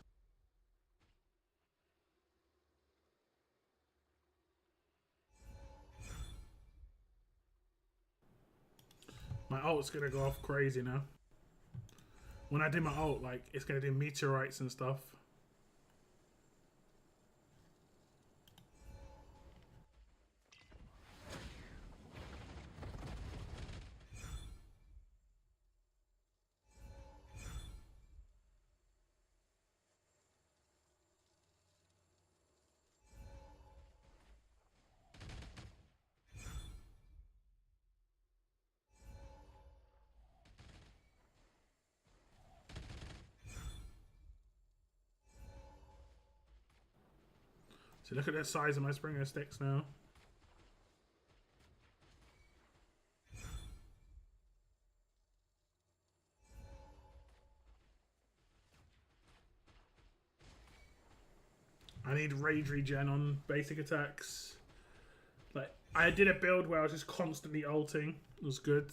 My ult's gonna go off crazy now. When I do my ult, like it's gonna do meteorites and stuff. So look at the size of my Springer sticks now. I need rage regen on basic attacks. Like I did a build where I was just constantly ulting. It was good.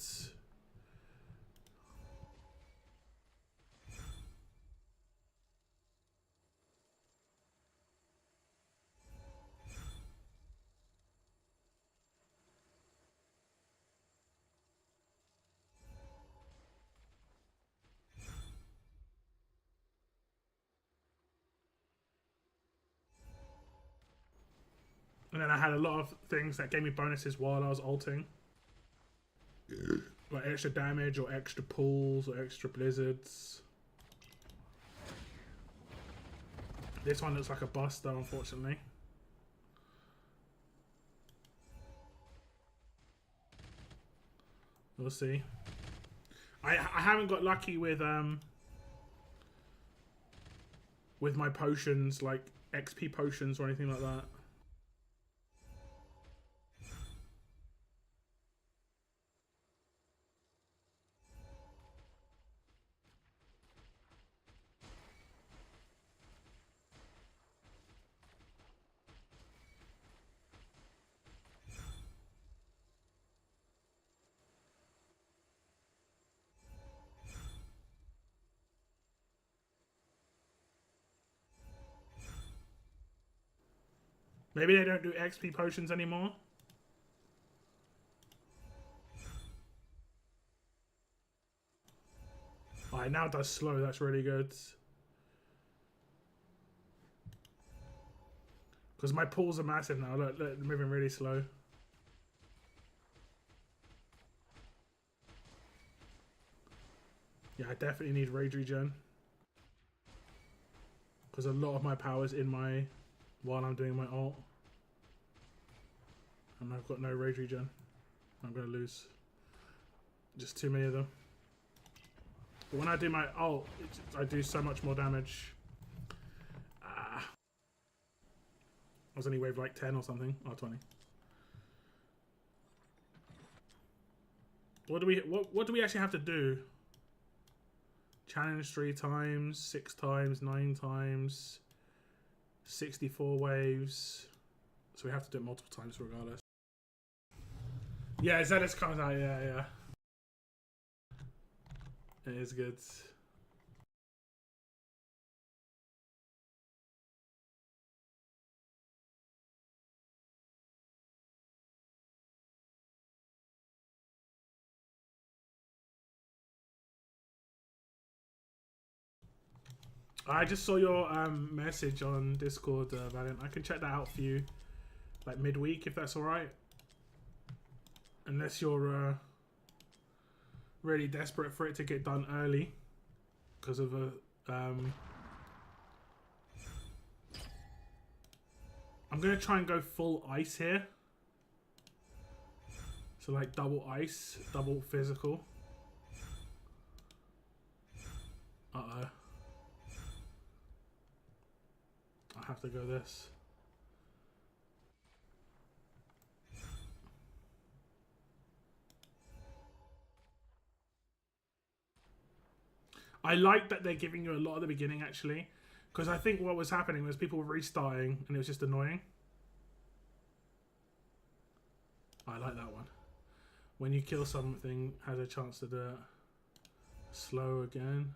And then I had a lot of things that gave me bonuses while I was ulting. Like extra damage or extra pulls or extra blizzards. This one looks like a bust though, unfortunately. We'll see. I haven't got lucky with my potions, like XP potions or anything like that. Maybe they don't do XP potions anymore. Alright, now it does slow. That's really good. Because my pulls are massive now. Look, they're moving really slow. Yeah, I definitely need rage regen. Because a lot of my power's in my... while I'm doing my ult. And I've got no rage regen. I'm going to lose. Just too many of them. But when I do my ult, I do so much more damage. I was only wave like 10 or something. Or 20. What do we actually have to do? Challenge 3 times, 6 times, 9 times, 64 waves. So we have to do it multiple times regardless. Yeah, Zealous comes out, yeah. It is good. I just saw your message on Discord, Valiant. I can check that out for you, like midweek, if that's all right. Unless you're really desperate for it to get done early, because of a. I'm gonna try and go full ice here. So like double ice, double physical. Uh-oh. I have to go this. I like that they're giving you a lot at the beginning, actually. Because I think what was happening was people were restarting and it was just annoying. I like that one. When you kill something, has a chance to do it. Slow again.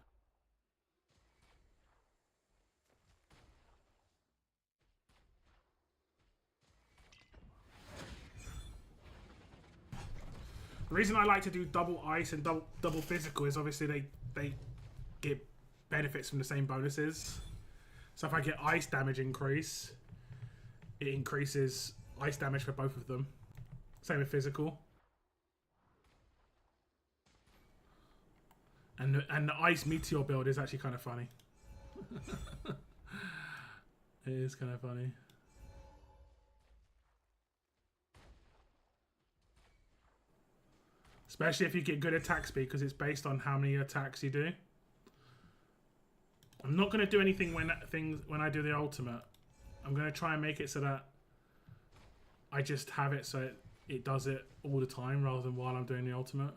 The reason I like to do double ice and double physical is obviously they get benefits from the same bonuses. So if I get ice damage increase, it increases ice damage for both of them. Same with physical. And the ice meteor build is actually kind of funny. It is kind of funny. Especially if you get good attack speed, because it's based on how many attacks you do. I'm not going to do anything when I do the ultimate. I'm going to try and make it so that I just have it so it does it all the time rather than while I'm doing the ultimate.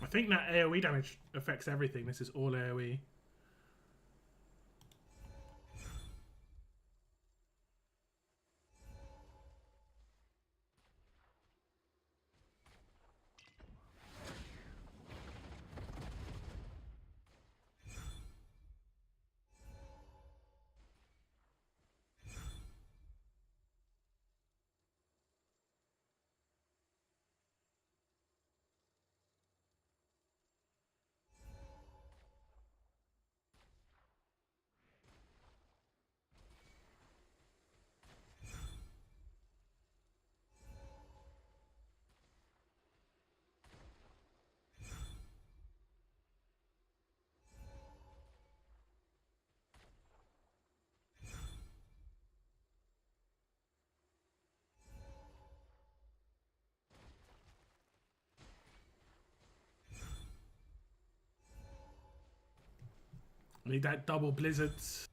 I think that AoE damage affects everything. This is all AoE. I need that double blizzards.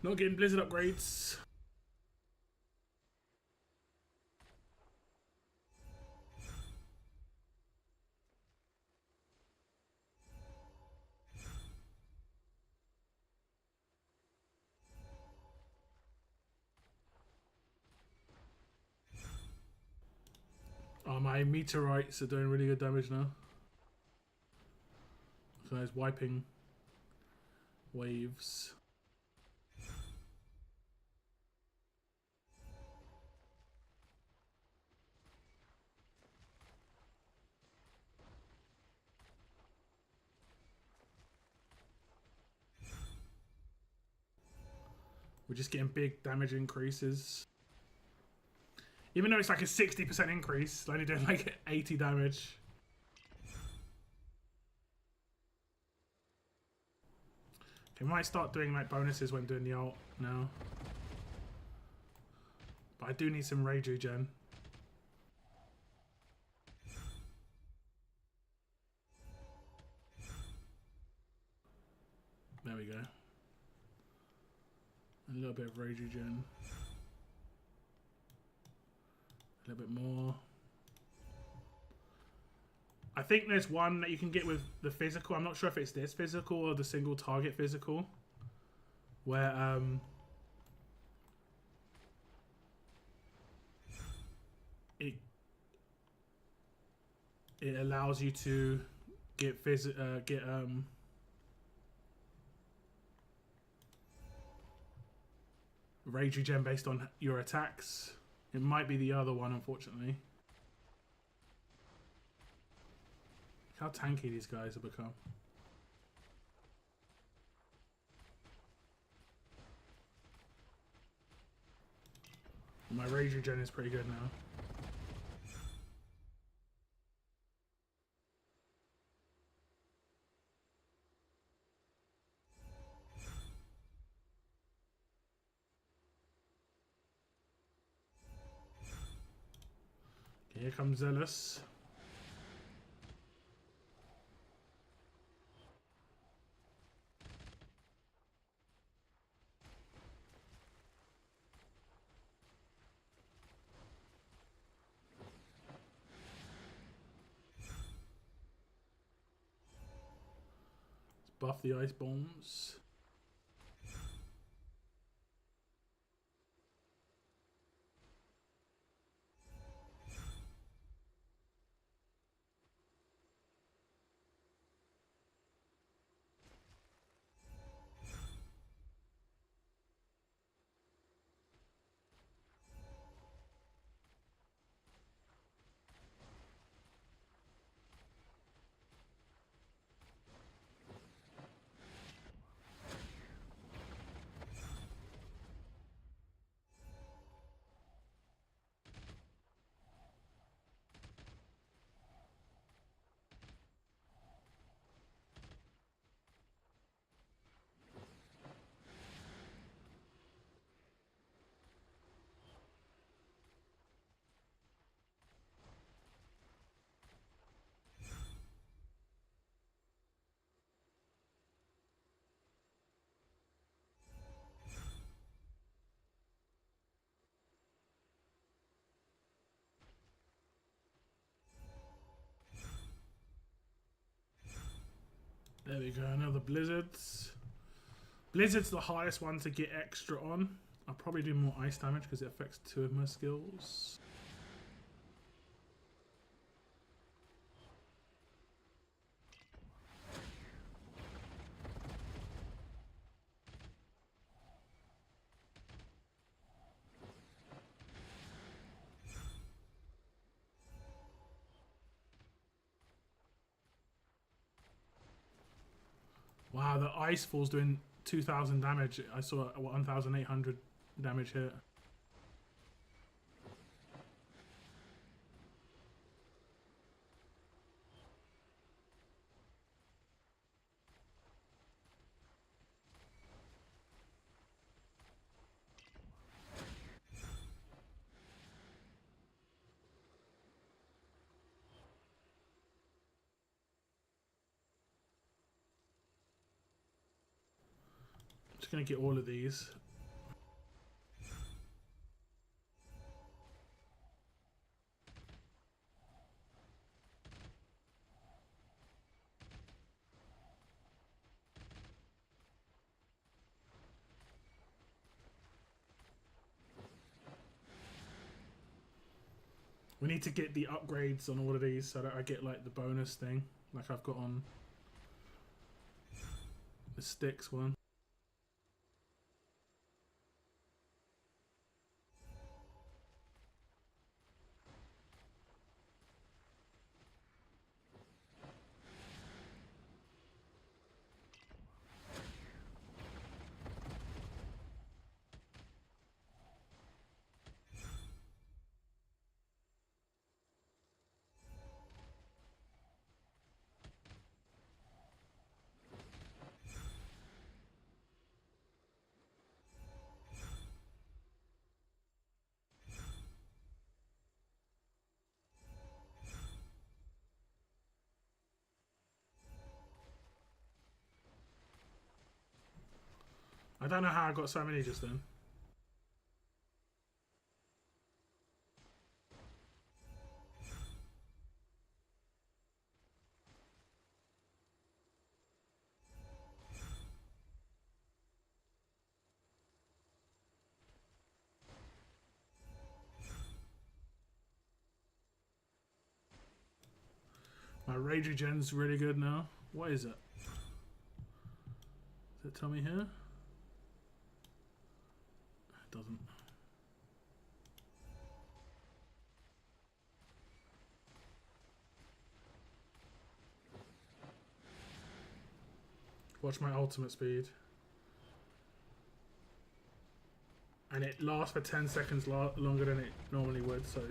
Not getting blizzard upgrades. my meteorites are doing really good damage now. So it's wiping waves. We're just getting big damage increases. Even though it's like a 60% increase, it's only doing like 80 damage. Okay, might start doing like bonuses when doing the ult now. But I do need some rage regen. There we go. A little bit of rage regen. A little bit more. I think there's one that you can get with the physical. I'm not sure if it's this physical or the single target physical. Where it allows you to get rage regen based on your attacks. It might be the other one, unfortunately. Look how tanky these guys have become. My rage regen is pretty good now. Okay, here comes Zealous. Buff the ice bombs. There we go, another Blizzards. Blizzard's the highest one to get extra on. I'll probably do more ice damage because it affects 2 of my skills. Wow, the ice fall's doing 2,000 damage. I saw 1,800 damage hit. Just gonna get all of these. We need to get the upgrades on all of these so that I get like the bonus thing, like I've got on the sticks one. I don't know how I got so many just then. My rage regen's really good now. What is it? Does it tell me here? It doesn't. Watch my ultimate speed. And it lasts for 10 seconds longer than it normally would, so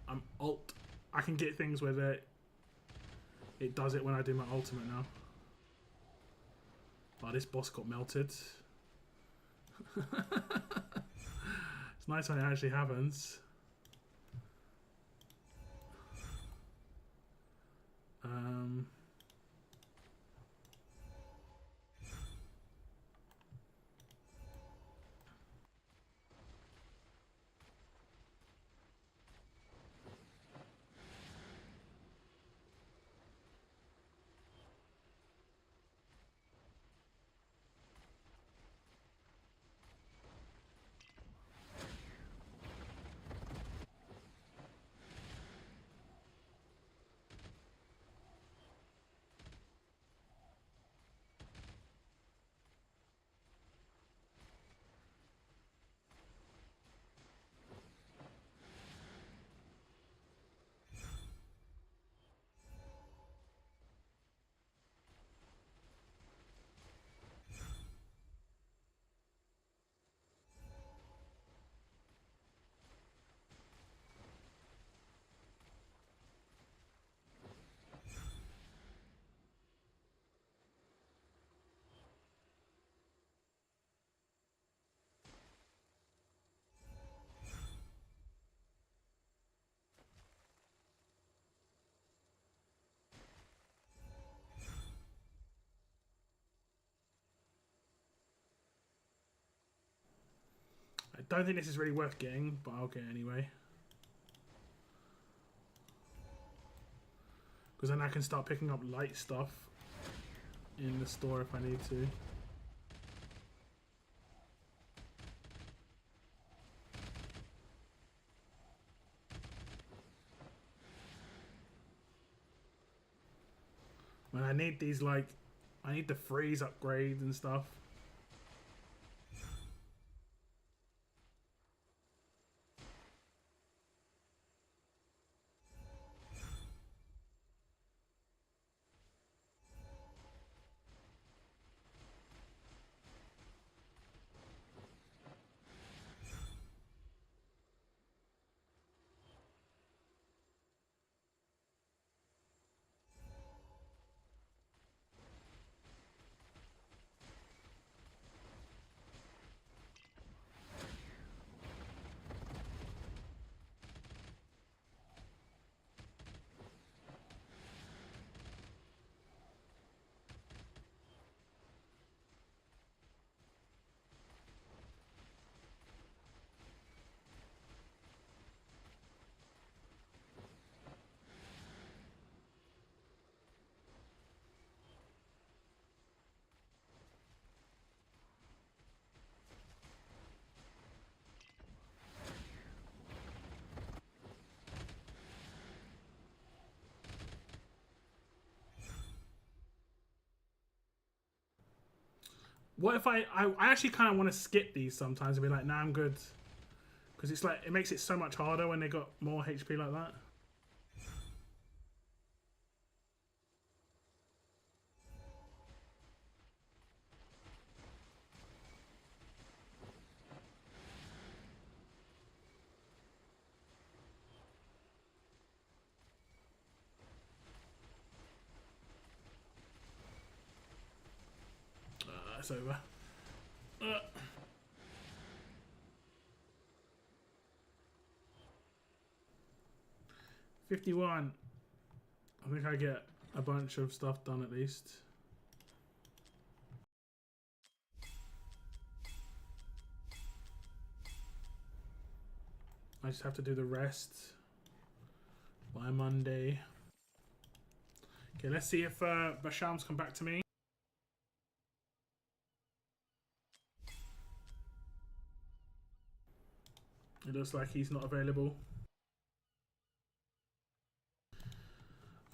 I'm ult. I can get things where it does it when I do my ultimate now. Oh, this boss got melted. It's nice when it actually happens. I don't think this is really worth getting, but I'll get it anyway. Because then I can start picking up light stuff in the store if I need to. When I need these, like, I need the freeze upgrade and stuff. What if I actually kind of want to skip these sometimes and be like, nah, I'm good. Because it's like, it makes it so much harder when they got more HP like that. It's over. 51. I think I get a bunch of stuff done at least. I just have to do the rest by Monday. Okay, let's see if Basham's come back to me. It looks like he's not available.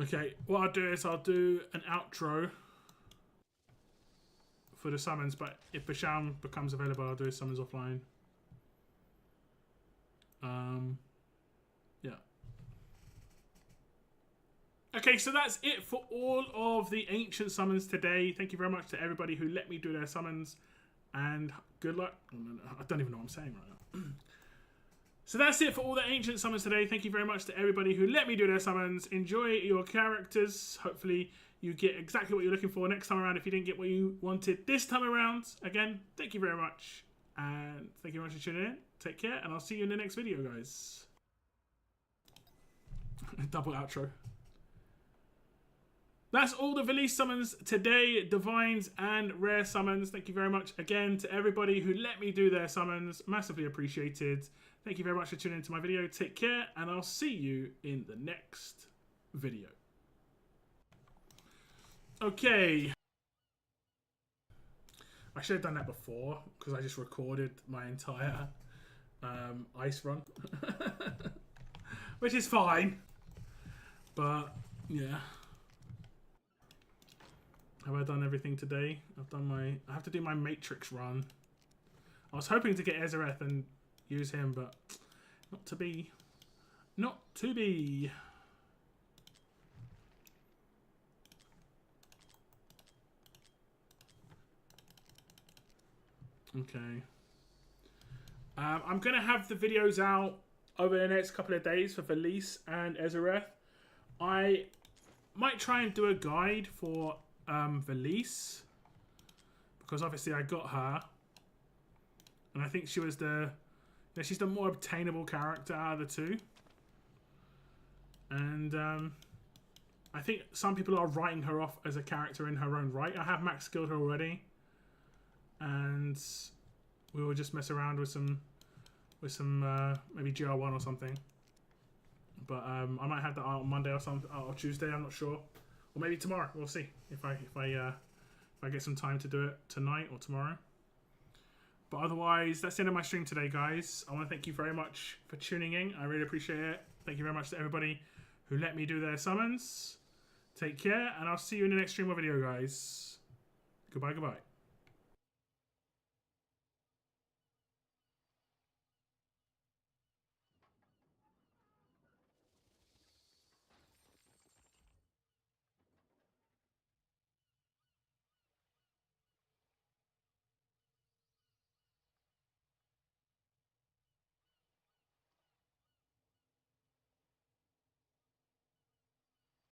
Okay, what I'll do is I'll do an outro for the summons, but if Basham becomes available, I'll do his summons offline. Yeah. Okay, so that's it for all of the ancient summons today. Thank you very much to everybody who let me do their summons, and good luck. I don't even know what I'm saying right now. So that's it for all the ancient summons today. Thank you very much to everybody who let me do their summons. Enjoy your characters. Hopefully you get exactly what you're looking for next time around if you didn't get what you wanted this time around. Again, thank you very much. And thank you very much for tuning in. Take care, and I'll see you in the next video, guys. Double outro. That's all the Velisse summons today, divines and rare summons. Thank you very much again to everybody who let me do their summons. Massively appreciated. Thank you very much for tuning into my video. Take care, and I'll see you in the next video. Okay. I should have done that before, because I just recorded my entire ice run. Which is fine. But, yeah. Have I done everything today? I have to do my Matrix run. I was hoping to get Ezareth and use him, but not to be. Not to be. Okay. I'm going to have the videos out over the next couple of days for Velisse and Ezareth. I might try and do a guide for Velisse, because obviously I got her. And I think she was she's the more obtainable character out of the two. And I think some people are writing her off as a character in her own right. I have max skilled her already. And we will just mess around with some maybe GR1 or something. But I might have that out on Monday or something, or Tuesday, I'm not sure. Or maybe tomorrow, we'll see if I get some time to do it tonight or tomorrow. But otherwise, that's the end of my stream today, guys. I want to thank you very much for tuning in. I really appreciate it. Thank you very much to everybody who let me do their summons. Take care, and I'll see you in the next stream or video, guys. Goodbye, goodbye.